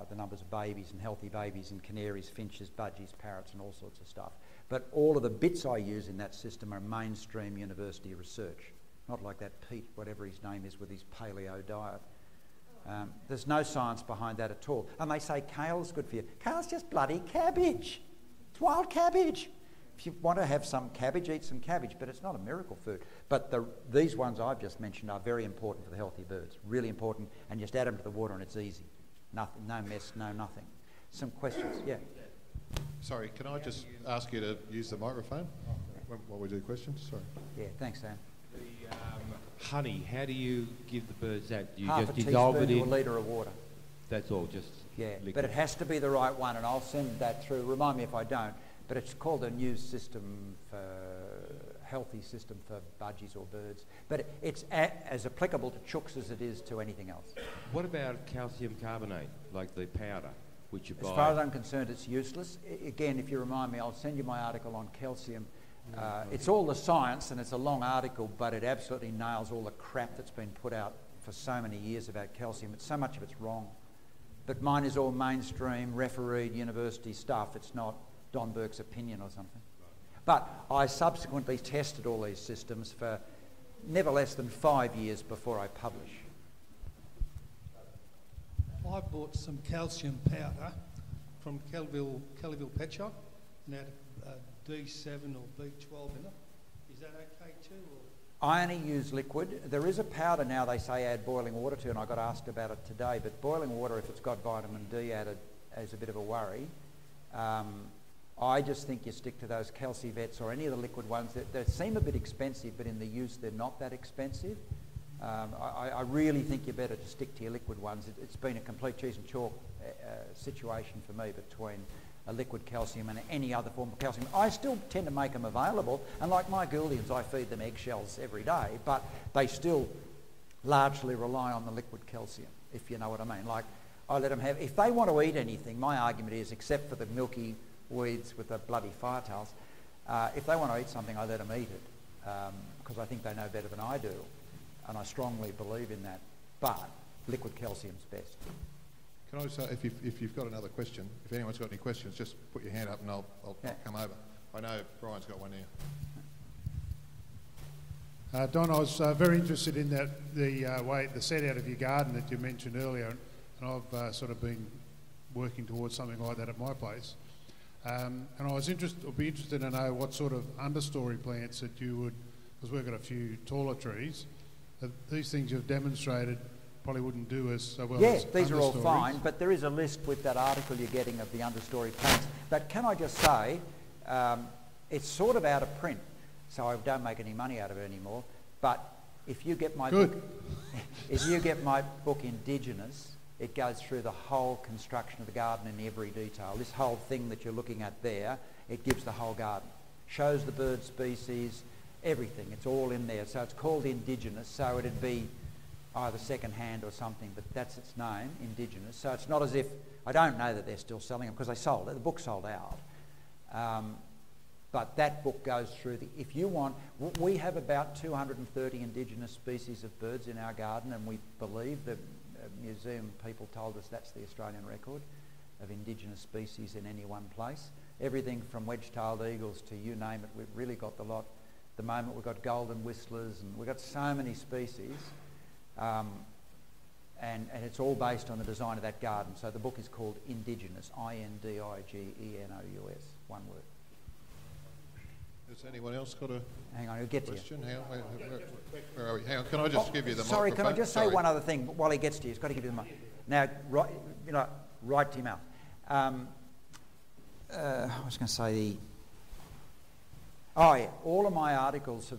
the numbers of babies and healthy babies and canaries, finches, budgies, parrots and all sorts of stuff. But all of the bits I use in that system are mainstream university research, not like that Pete, whatever his name is, with his paleo diet. There's no science behind that at all. And they say kale's good for you. Kale's just bloody cabbage. It's wild cabbage. If you want to have some cabbage, eat some cabbage, but it's not a miracle food. But these ones I've just mentioned are very important for the healthy birds, really important, and just add them to the water and it's easy. Nothing, no mess, no nothing. Some questions? Yeah. Sorry, can I just ask you to use the microphone while we do questions? Sorry. Yeah, thanks, Dan. The honey, how do you give the birds that? Do you Half just a dissolve it teaspoon in? to a litre of water. That's all, just Yeah, liquid. but it has to be the right one, and I'll send that through. Remind me if I don't. But it's called a new system for healthy system for budgies or birds. But it's as applicable to chooks as it is to anything else. What about calcium carbonate, like the powder, which you buy? As far as I'm concerned, it's useless. Again, if you remind me, I'll send you my article on calcium. It's all the science, and it's a long article, but it absolutely nails all the crap that's been put out for so many years about calcium. So much of it's wrong. But mine is all mainstream, refereed university stuff. It's not Don Burke's opinion or something. But I subsequently tested all these systems for never less than 5 years before I publish. I bought some calcium powder from Kellyville Pet Shop, and had D7 or B12 in it. Is that okay too? Or? I only use liquid. There is a powder now they say add boiling water to, and I got asked about it today, but boiling water, if it's got vitamin D added, is a bit of a worry. I just think you stick to those Calcivets or any of the liquid ones. They seem a bit expensive, but in the use they're not that expensive. I really think you're better to stick to your liquid ones. It's been a complete cheese and chalk situation for me between a liquid calcium and any other form of calcium. I still tend to make them available, and like my Gouldians, I feed them eggshells every day, but they still largely rely on the liquid calcium, if you know what I mean. Like, I let them have, if they want to eat anything, my argument is, except for the milky weeds with the bloody firetails, if they want to eat something, I let them eat it, because I think they know better than I do, and I strongly believe in that. But liquid calcium's best. Can I just say, if you've got another question, if anyone's got any questions, just put your hand up and I'll Yeah. come over. I know Brian's got one here. Don, I was very interested in that the set out of your garden that you mentioned earlier, and I've sort of been working towards something like that at my place. And I'd be interested to know what sort of understory plants that you would, because we've got a few taller trees, that these things you've demonstrated probably wouldn't do as so well as these are all understories. fine, but there is a list with that article you're getting of the understory plants. But can I just say, it's sort of out of print, so I don't make any money out of it anymore. But if you get my book, if you get my book Indigenous, it goes through the whole construction of the garden in every detail. This whole thing that you're looking at there, it gives the whole garden. Shows the bird species, everything. It's all in there. So it's called Indigenous, so it'd be either second-hand or something, but that's its name, Indigenous. So it's not as if, I don't know that they're still selling them because they sold it. The book sold out. But that book goes through if you want, we have about 230 Indigenous species of birds in our garden, and we believe the museum people told us that's the Australian record of Indigenous species in any one place. Everything from wedge-tailed eagles to you name it, we've really got the lot. At the moment we've got golden whistlers, and we've got so many species, and it's all based on the design of that garden. So the book is called Indigenous, Indigenous, one word. Has anyone else got a Hang on, he'll get question? to you. Where are we? Hang on, can I just give you the Sorry, microphone? can I just say one other thing while he gets to you? He's got to give you the mic. Now, right to your mouth. I was going to say all of my articles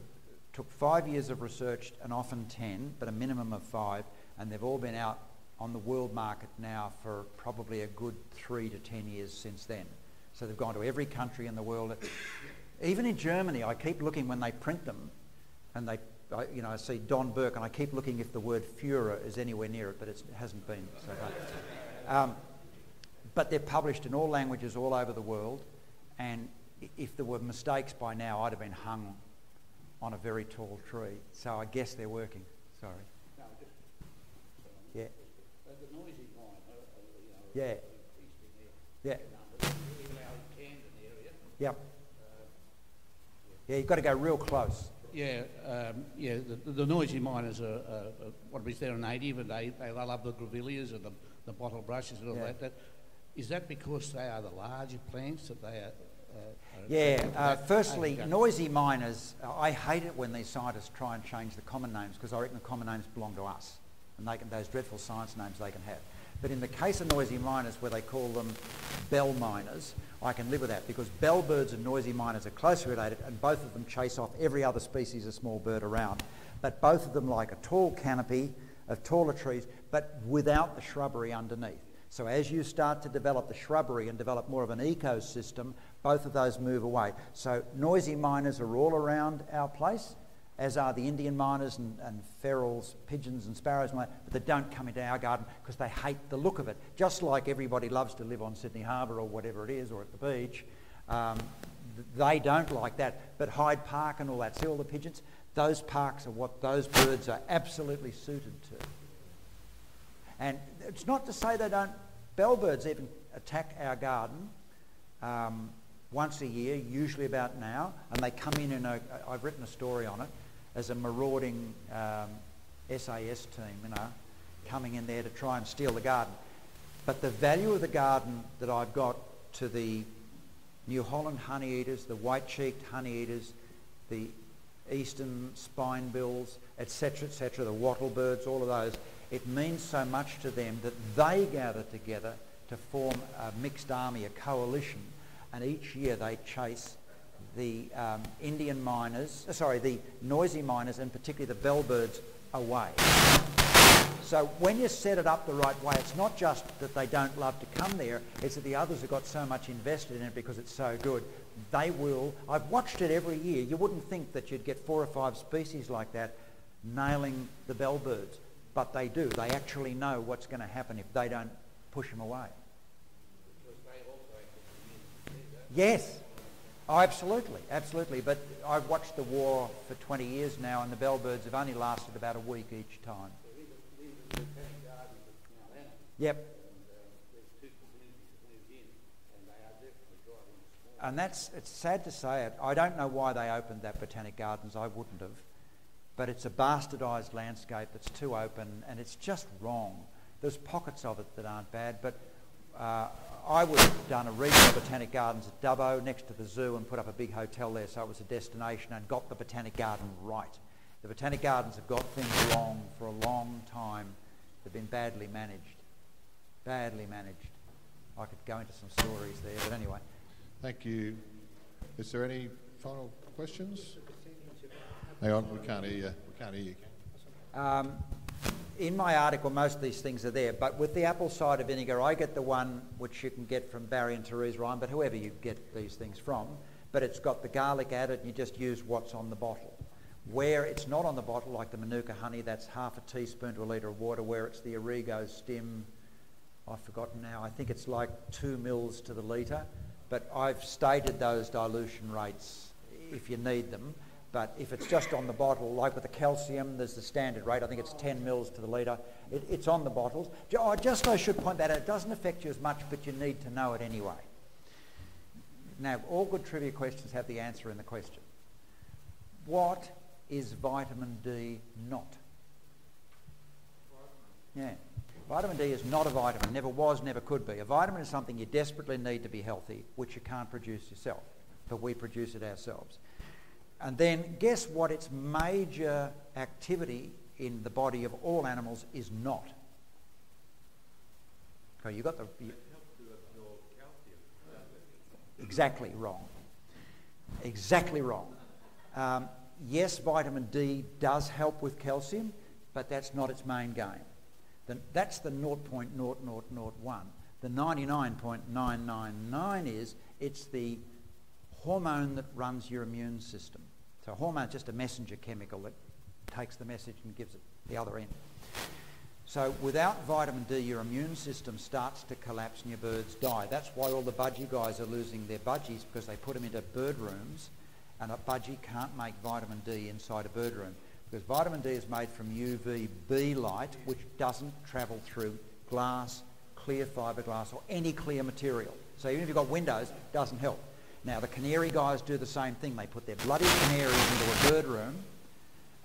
took 5 years of research and often 10, but a minimum of 5, and they've all been out on the world market now for probably a good 3 to 10 years since then. So they've gone to every country in the world. Even in Germany, I keep looking when they print them, and I see Don Burke, and I keep looking if the word Führer is anywhere near it, but it hasn't been so far. But they're published in all languages all over the world, and if there were mistakes by now, I'd have been hung on a very tall tree. So I guess they're working. Sorry. No, just, yeah. The noisy one, Yeah. Yeah. Yep. Yeah, you've got to go real close. Yeah, the noisy miners are what is they're a native, and they love the grevilleas and the bottle brushes and all that. Is that because they are the larger plants that they are? Firstly, noisy miners, I hate it when these scientists try and change the common names, because I reckon the common names belong to us, and those dreadful science names they can have. But in the case of noisy miners, where they call them bell miners, I can live with that, because bellbirds and noisy miners are closely related, and both of them chase off every other species of small bird around. But both of them like a tall canopy of taller trees, but without the shrubbery underneath. So as you start to develop the shrubbery and develop more of an ecosystem, both of those move away. So noisy miners are all around our place, as are the Indian miners and ferals, pigeons and sparrows, but they don't come into our garden because they hate the look of it. Just like everybody loves to live on Sydney Harbour or whatever it is, or at the beach, they don't like that. But Hyde Park and all that, see all the pigeons? Those parks are what those birds are absolutely suited to. And it's not to say they don't, bellbirds even attack our garden once a year, usually about now, and they come in I've written a story on it, as a marauding SAS team, coming in there to try and steal the garden. But the value of the garden that I've got to the New Holland honeyeaters, the white-cheeked honeyeaters, the eastern spinebills, etc., the wattle birds, all of those, it means so much to them that they gather together to form a mixed army, a coalition, and each year they chase the the noisy miners, and particularly the bellbirds, away. So when you set it up the right way, it's not just that they don't love to come there, it's that the others have got so much invested in it because it's so good. They will, I've watched it every year, you wouldn't think that you'd get 4 or 5 species like that nailing the bellbirds, but they do. They actually know what's going to happen if they don't push them away. Yes. Oh, absolutely. But I've watched the war for 20 years now, and the bellbirds have only lasted about a week each time. Yep. And it's sad to say it. I don't know why they opened that botanic gardens. I wouldn't have. but it's a bastardised landscape that's too open, and it's just wrong. There's pockets of it that aren't bad, but I would have done a regional botanic gardens at Dubbo next to the zoo and put up a big hotel there so it was a destination and got the botanic garden right. The botanic gardens have got things wrong for a long time. They've been badly managed. Badly managed. I could go into some stories there, but anyway. Thank you. Is there any final questions? Hang on, we can't hear you. We can't hear you. In my article, most of these things are there, but with the apple cider vinegar, I get the one which you can get from Barry and Therese Ryan, but whoever you get these things from, but it's got the garlic added, and you just use what's on the bottle. Where it's not on the bottle, like the Manuka honey, that's half a teaspoon to a litre of water. Where it's the Origo stim, I've forgotten now, I think it's like 2 mils to the litre, but I've stated those dilution rates if you need them. But if it's just on the bottle, like with the calcium, there's the standard rate. I think it's 10 mils to the litre. It's on the bottles. I should point that out. It doesn't affect you as much, but you need to know it anyway. Now, all good trivia questions have the answer in the question. What is vitamin D not? Yeah. Vitamin D is not a vitamin. Never was, never could be. A vitamin is something you desperately need to be healthy, which you can't produce yourself, but we produce it ourselves. And then guess what its major activity in the body of all animals is not? Okay, you got the... Exactly wrong. Exactly wrong. Yes, vitamin D does help with calcium, but that's not its main game. That's the 0.0001. The 99.999 is it's the hormone that runs your immune system. So a hormone is just a messenger chemical that takes the message and gives it the other end. So without vitamin D, your immune system starts to collapse and your birds die. That's why all the budgie guys are losing their budgies, because they put them into bird rooms, and a budgie can't make vitamin D inside a bird room, because vitamin D is made from UVB light, which doesn't travel through glass, clear fiberglass, or any clear material. So even if you've got windows, it doesn't help. Now, the canary guys do the same thing. They put their bloody canaries into a bird room,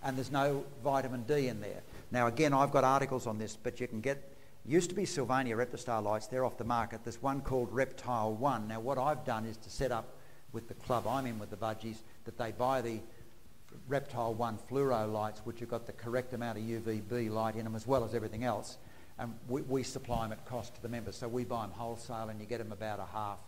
and there's no vitamin D in there. Now, again, I've got articles on this, but you can get... Used to be Sylvania Reptostar lights. They're off the market. There's one called Reptile 1. Now, what I've done is to set up with the club I'm in with the budgies that they buy the Reptile 1 fluoro lights, which have got the correct amount of UVB light in them as well as everything else. And we supply them at cost to the members. So we buy them wholesale, and you get them about a half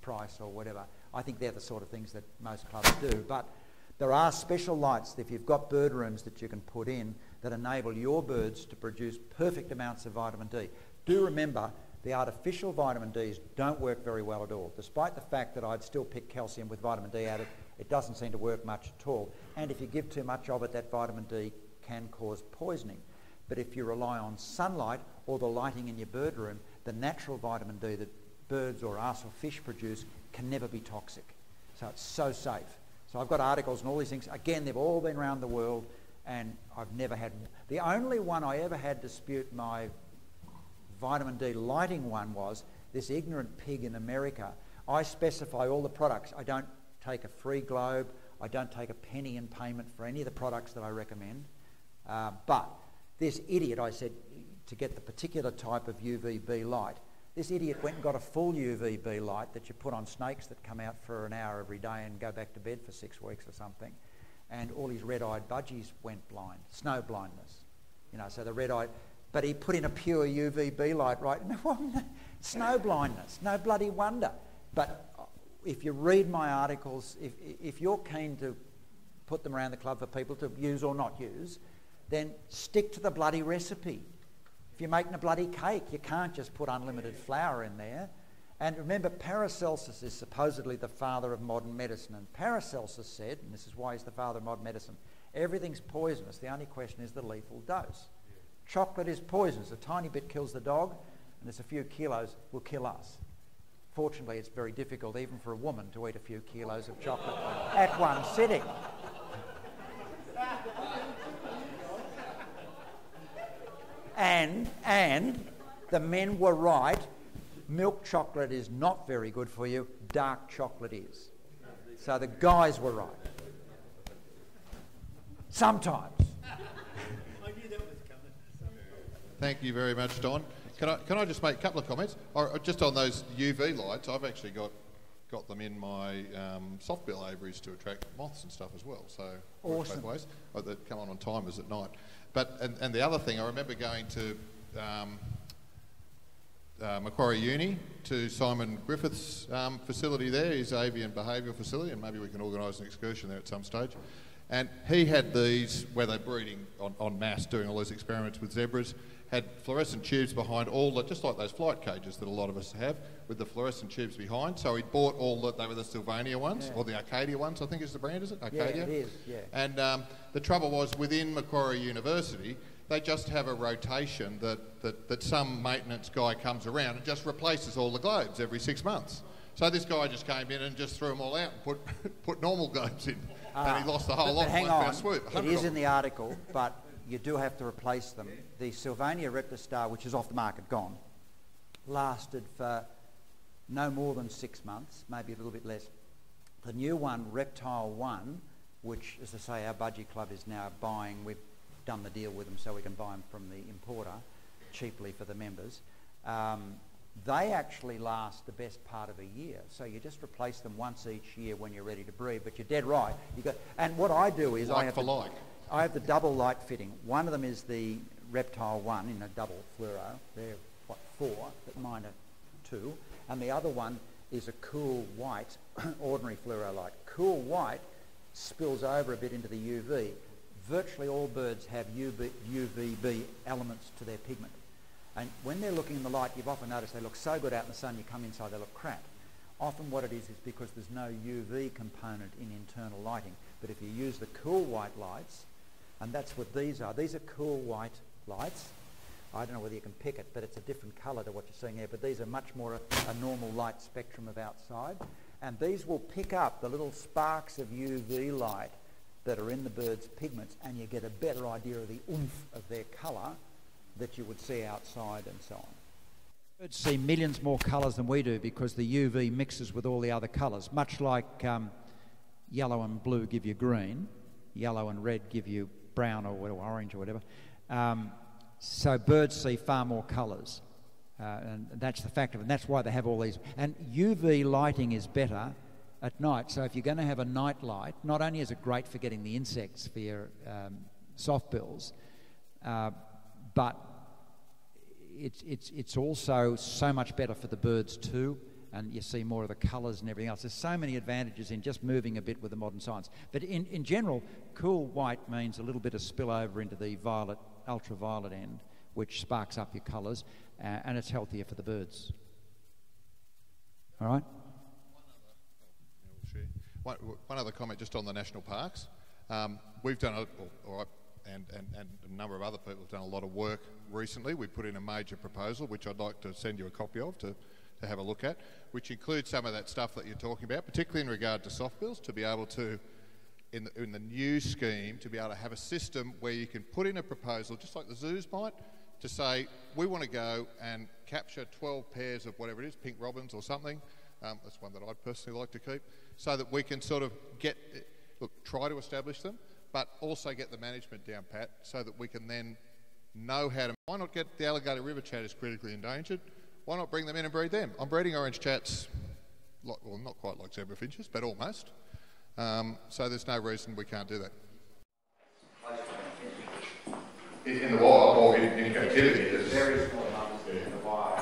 price or whatever. I think they're the sort of things that most clubs do. But there are special lights, if you've got bird rooms, that you can put in that enable your birds to produce perfect amounts of vitamin D. Do remember, the artificial vitamin Ds don't work very well at all. Despite the fact that I'd still pick calcium with vitamin D added, it doesn't seem to work much at all. And if you give too much of it, that vitamin D can cause poisoning. But if you rely on sunlight or the lighting in your bird room, the natural vitamin D that birds or us or fish produce can never be toxic. So it's so safe. So I've got articles and all these things. Again, they've all been around the world, and I've never had... The only one I ever had dispute my vitamin D lighting one was this ignorant pig in America. I specify all the products. I don't take a free globe. I don't take a penny in payment for any of the products that I recommend. But this idiot, I said, to get the particular type of UVB light, this idiot went and got a full UVB light that you put on snakes that come out for an hour every day and go back to bed for 6 weeks or something. And all his red-eyed budgies went blind, snow blindness. You know, so the red-eyed... But he put in a pure UVB light, right? Snow blindness, no bloody wonder. But if you read my articles, if you're keen to put them around the club for people to use or not use, then stick to the bloody recipe. If you're making a bloody cake, you can't just put unlimited flour in there. And remember, Paracelsus is supposedly the father of modern medicine. And Paracelsus said, and this is why he's the father of modern medicine, everything's poisonous. The only question is the lethal dose. Chocolate is poisonous. A tiny bit kills the dog, and there's a few kilos will kill us. Fortunately, it's very difficult even for a woman to eat a few kilos of chocolate at one sitting. And the men were right. Milk chocolate is not very good for you. Dark chocolate is. So the guys were right. Sometimes. Thank you very much, Don. Can I just make a couple of comments? Or just on those UV lights, I've actually got them in my soft-bill aviaries to attract moths and stuff as well. So awesome. Both ways. That come on timers at night. But and the other thing, I remember going to Macquarie Uni to Simon Griffith's facility there, his avian behavioural facility, and maybe we can organise an excursion there at some stage. And he had these, where they're breeding en masse, doing all these experiments with zebras, had fluorescent tubes behind all the, just like those flight cages that a lot of us have, with the fluorescent tubes behind. So he bought all the, they were the Sylvania ones, or the Arcadia ones, I think is the brand, is it? Arcadia? Yeah, it is, yeah. And the trouble was, within Macquarie University, they just have a rotation that some maintenance guy comes around and just replaces all the globes every 6 months. So this guy just came in and just threw them all out and put normal globes in. And he lost the whole lot in one fell swoop. It is in the article, but you do have to replace them. The Sylvania Reptar, which is off the market, gone, lasted for no more than 6 months, maybe a little bit less. The new one, Reptile 1, which, as I say, our budgie club is now buying, we've done the deal with them so we can buy them from the importer cheaply for the members. They actually last the best part of a year. So you just replace them once each year when you're ready to breed. But you're dead right. And what I do is I have the double light fitting. One of them is the Reptile 1 in a double fluoro. They're, what, 4, but mine are 2. And the other one is a cool white, ordinary fluoro light. Cool white spills over a bit into the UV. Virtually all birds have UVB elements to their pigment. And when they're looking in the light, you've often noticed they look so good out in the sun, you come inside, they look crap. Often what it is because there's no UV component in internal lighting. But if you use the cool white lights, and that's what these are cool white lights. I don't know whether you can pick it, but it's a different colour to what you're seeing there. But these are much more a normal light spectrum of outside. And these will pick up the little sparks of UV light that are in the bird's pigments, and you get a better idea of the oomph of their colour that you would see outside and so on. Birds see millions more colours than we do because the UV mixes with all the other colours, much like yellow and blue give you green, yellow and red give you brown or orange or whatever. So birds see far more colours, and that's the fact of it, and that's why they have all these. And UV lighting is better at night, so if you're going to have a night light, not only is it great for getting the insects for your soft bills, but it's also so much better for the birds too, and you see more of the colours and everything else. There's so many advantages in just moving a bit with the modern science. But in general, cool white means a little bit of spillover into the violet, ultraviolet end, which sparks up your colours, and it's healthier for the birds. All right? One other comment just on the national parks. We've done, and a number of other people have done a lot of work recently. We put in a major proposal, which I'd like to send you a copy of to have a look at, which includes some of that stuff that you're talking about, particularly in regard to soft bills, to be able to, in the new scheme, to be able to have a system where you can put in a proposal, just like the zoos might, to say, we want to go and capture 12 pairs of whatever it is, pink robins or something. That's one that I'd personally like to keep, so that we can sort of try to establish them, but also get the management down pat so that we can then know how to... Why not get the alligator river chat is critically endangered? Why not bring them in and breed them? I'm breeding orange chats, well, not quite like zebra finches, but almost. So there's no reason we can't do that. In the wild or in captivity, there's very small numbers in the wild.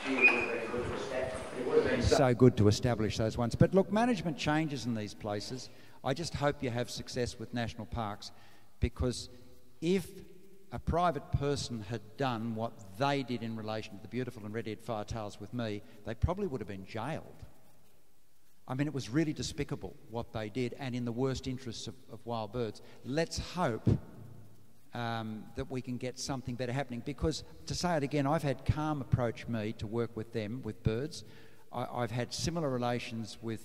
It would have been so good to establish those ones. But look, management changes in these places. I just hope you have success with national parks, because if a private person had done what they did in relation to the Beautiful and Red-eared Firetails with me, they probably would have been jailed. I mean, it was really despicable what they did, and in the worst interests of wild birds. Let's hope that we can get something better happening, because, to say it again, I've had Calm approach me to work with them, with birds. I've had similar relations with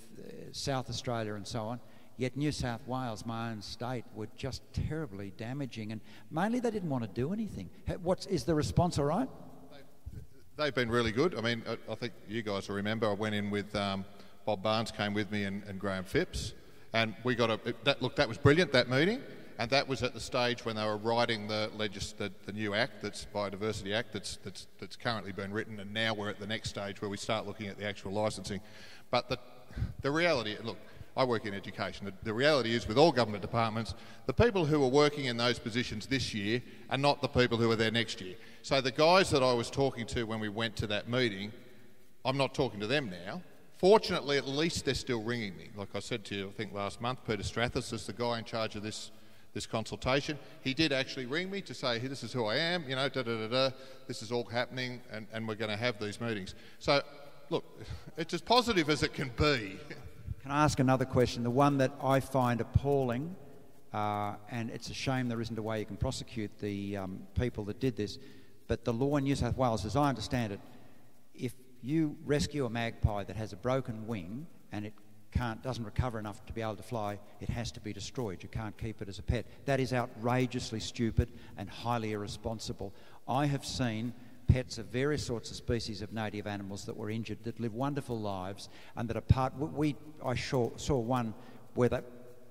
South Australia and so on. Yet New South Wales, my own state, were just terribly damaging, and mainly they didn't want to do anything. Is the response all right? They've been really good. I mean, I think you guys will remember I went in with Bob Barnes came with me and Graham Phipps, and we got that was brilliant, that meeting. And that was at the stage when they were writing the new act, that's Biodiversity Act, that's currently been written, and now we're at the next stage where we start looking at the actual licensing. But the reality, look, I work in education. The reality is, with all government departments, the people who are working in those positions this year are not the people who are there next year. So the guys that I was talking to when we went to that meeting, I'm not talking to them now. Fortunately, at least they're still ringing me. Like I said to you, I think last month, Peter Strathis is the guy in charge of this consultation. He did actually ring me to say, hey, this is who I am, you know, this is all happening, and we're going to have these meetings. So, look, it's as positive as it can be. Can I ask another question? The one that I find appalling, and it's a shame there isn't a way you can prosecute the people that did this, but the law in New South Wales, as I understand it, if you rescue a magpie that has a broken wing and it doesn't recover enough to be able to fly, it has to be destroyed. You can't keep it as a pet. That is outrageously stupid and highly irresponsible. I have seen pets of various sorts of species of native animals that were injured, that live wonderful lives, and that are part... I saw one where that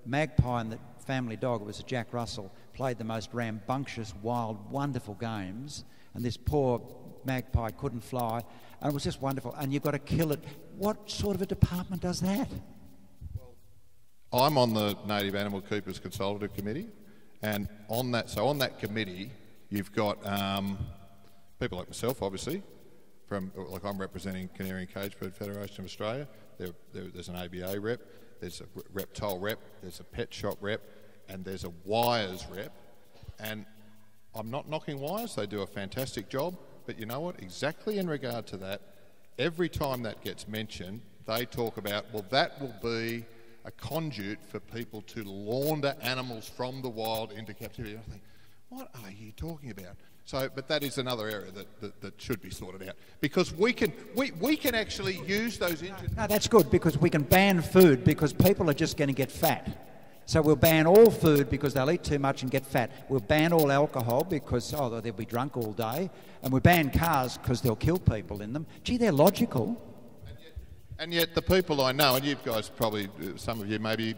magpie and the family dog, it was a Jack Russell, played the most rambunctious, wild, wonderful games, and this poor magpie couldn't fly, and it was just wonderful, and you've got to kill it. What sort of a department does that? I'm on the Native Animal Keepers Consultative Committee, and on that committee, you've got people like myself, obviously, like I'm representing Canary and Cage Bird Federation of Australia. There's an ABA rep, there's a reptile rep, there's a pet shop rep, and there's a wires rep. And I'm not knocking wires; they do a fantastic job. But you know what? Exactly in regard to that, every time that gets mentioned, they talk about, well, that will be a conduit for people to launder animals from the wild into captivity. I think, what are you talking about? So, but that is another area that should be sorted out, because we can actually use those injured... No, that's good, because we can ban food because people are just going to get fat. So we'll ban all food because they'll eat too much and get fat. We'll ban all alcohol because, they'll be drunk all day. And we ban cars because they'll kill people in them. Gee, they're logical. And yet the people I know, and you guys probably, some of you maybe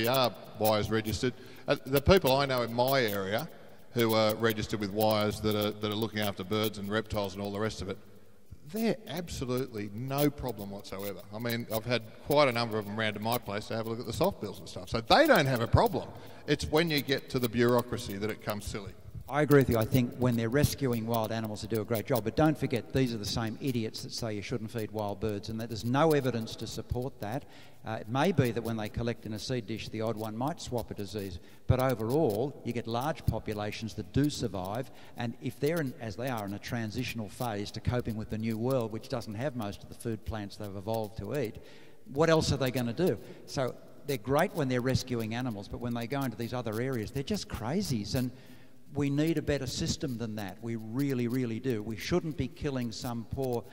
are wires registered, the people I know in my area who are registered with wires that are looking after birds and reptiles and all the rest of it, they're absolutely no problem whatsoever. I mean, I've had quite a number of them round to my place to have a look at the soft bills and stuff. So they don't have a problem. It's when you get to the bureaucracy that it comes silly. I agree with you. I think when they're rescuing wild animals, they do a great job. But don't forget, these are the same idiots that say you shouldn't feed wild birds, and that there's no evidence to support that. It may be that when they collect in a seed dish, the odd one might swap a disease. But overall, you get large populations that do survive, and if they're, as they are, in a transitional phase to coping with the new world, which doesn't have most of the food plants they've evolved to eat, what else are they going to do? So they're great when they're rescuing animals, but when they go into these other areas, they're just crazies. And we need a better system than that. We really, really do. We shouldn't be killing some poor...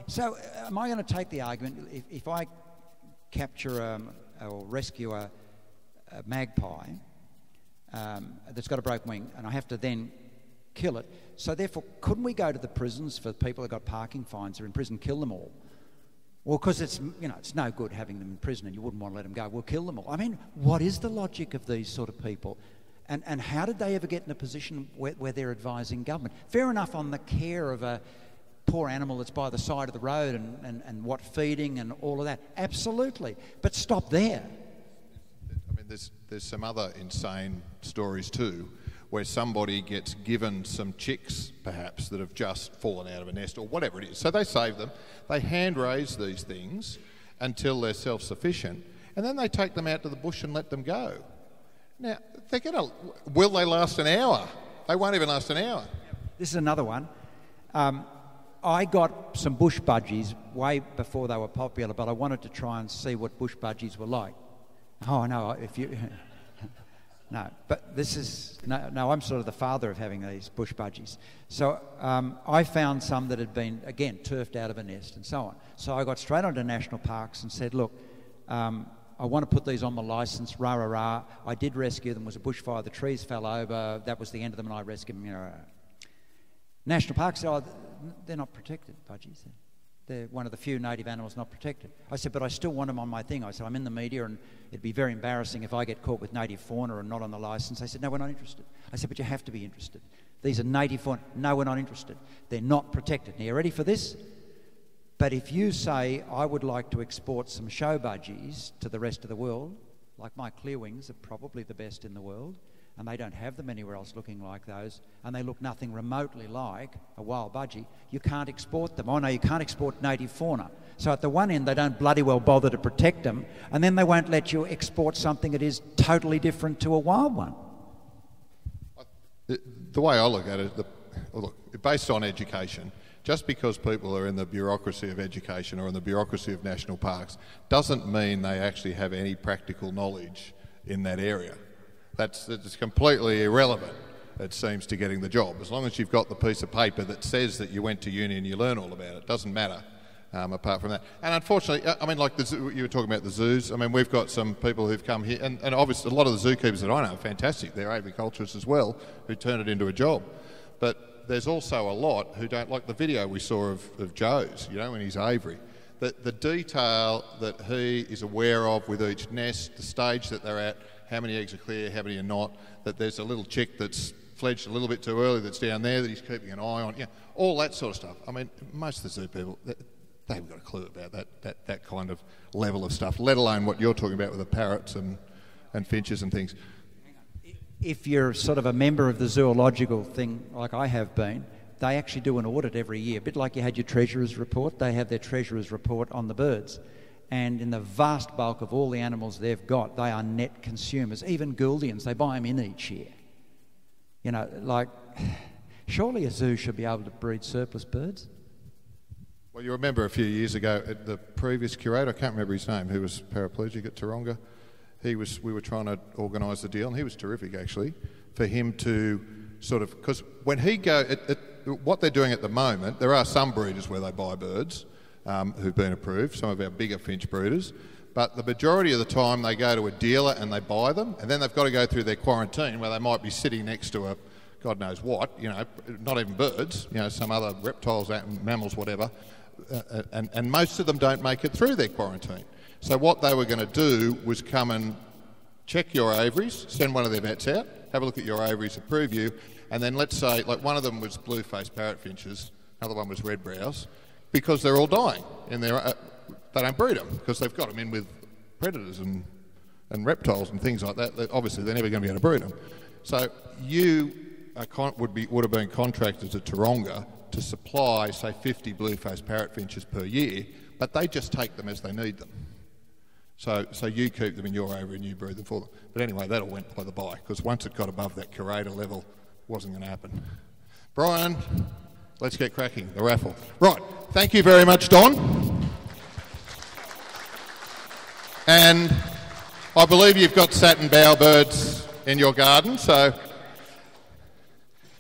So am I going to take the argument, if I capture or rescue a magpie that's got a broken wing, and I have to then kill it, so therefore couldn't we go to the prisons for people who got parking fines, are in prison, kill them all? Well, because it's no good having them in prison and you wouldn't want to let them go. We'll kill them all. I mean, what is the logic of these sort of people? And how did they ever get in a position where they're advising government? Fair enough on the care of a poor animal that's by the side of the road and what feeding and all of that. Absolutely. But stop there. I mean, there's some other insane stories too, where somebody gets given some chicks, perhaps, that have just fallen out of a nest or whatever it is. So they save them. They hand raise these things until they're self-sufficient, and then they take them out to the bush and let them go. Now, will they last an hour? They won't even last an hour. This is another one. I got some bush budgies way before they were popular, but I wanted to try and see what bush budgies were like. Oh, no, if you... No, but this is... No, I'm sort of the father of having these bush budgies. So I found some that had been, again, turfed out of a nest and so on. So I got straight onto national parks and said, look... I want to put these on my licence, rah, rah, rah. I did rescue them. It was a bushfire. The trees fell over. That was the end of them, and I rescued them. National Park said, they're not protected, budgies. They're one of the few native animals not protected. I said, but I still want them on my thing. I said, I'm in the media and it'd be very embarrassing if I get caught with native fauna and not on the licence. They said, no, we're not interested. I said, but you have to be interested. These are native fauna. No, we're not interested. They're not protected. Now, you ready for this? But if you say, I would like to export some show budgies to the rest of the world, like my clearwings are probably the best in the world, and they don't have them anywhere else looking like those, and they look nothing remotely like a wild budgie, you can't export them. Oh no, you can't export native fauna. So at the one end, they don't bloody well bother to protect them, and then they won't let you export something that is totally different to a wild one. The way I look at it, based on education, just because people are in the bureaucracy of education or in the bureaucracy of national parks doesn't mean they actually have any practical knowledge in that area. It's completely irrelevant, it seems, to getting the job. As long as you've got the piece of paper that says that you went to uni and you learn all about it, doesn't matter apart from that. And unfortunately, I mean, like you were talking about the zoos, I mean, we've got some people who've come here, and obviously a lot of the zookeepers that I know are fantastic. They're aviculturists as well, who turn it into a job. But there's also a lot who don't like the video we saw of Joe's, you know, when he's aviary. The detail that he is aware of with each nest, the stage that they're at, how many eggs are clear, how many are not, that there's a little chick that's fledged a little bit too early that's down there that he's keeping an eye on, you know, all that sort of stuff. I mean, most of the zoo people, they haven't got a clue about that kind of level of stuff, let alone what you're talking about with the parrots and finches and things. If you're sort of a member of the zoological thing, like I have been, they actually do an audit every year, a bit like you had your treasurer's report. They have their treasurer's report on the birds. And in the vast bulk of all the animals they've got, they are net consumers. Even Gouldians, they buy them in each year. You know, like, surely a zoo should be able to breed surplus birds. Well, you remember a few years ago, the previous curator, I can't remember his name, who was paraplegic at Taronga, we were trying to organise the deal, and he was terrific actually, for him to sort of, because when he what they're doing at the moment, there are some breeders where they buy birds who've been approved, some of our bigger finch breeders, but the majority of the time they go to a dealer and they buy them, and then they've got to go through their quarantine where they might be sitting next to a God knows what, you know, not even birds, you know, some other reptiles, mammals, whatever, and most of them don't make it through their quarantine. So what they were going to do was come and check your aviaries, send one of their vets out, have a look at your aviaries, approve you, and then let's say, like one of them was blue-faced parrot finches, another one was red brows, because they're all dying, and they don't breed them, because they've got them in with predators and reptiles and things like that. Obviously, they're never going to be able to breed them. So you would have been contracted to Taronga to supply, say, 50 blue-faced parrot finches per year, but they just take them as they need them. So you keep them in your aviary and you breed them for them. But anyway, that all went by the by, because once it got above that curator level, it wasn't going to happen. Brian, let's get cracking, the raffle. Right, thank you very much, Don. And I believe you've got satin bowerbirds in your garden, so...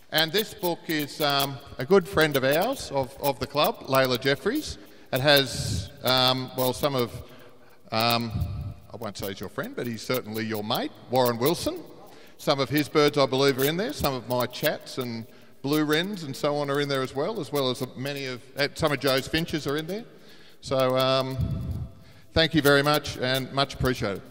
And this book is a good friend of ours, of the club, Layla Jeffries. It has, well, some of... I won't say he's your friend, but he's certainly your mate, Warren Wilson. Some of his birds, I believe, are in there. Some of my chats and blue wrens and so on are in there as well as some of Joe's finches are in there. So thank you very much and much appreciated.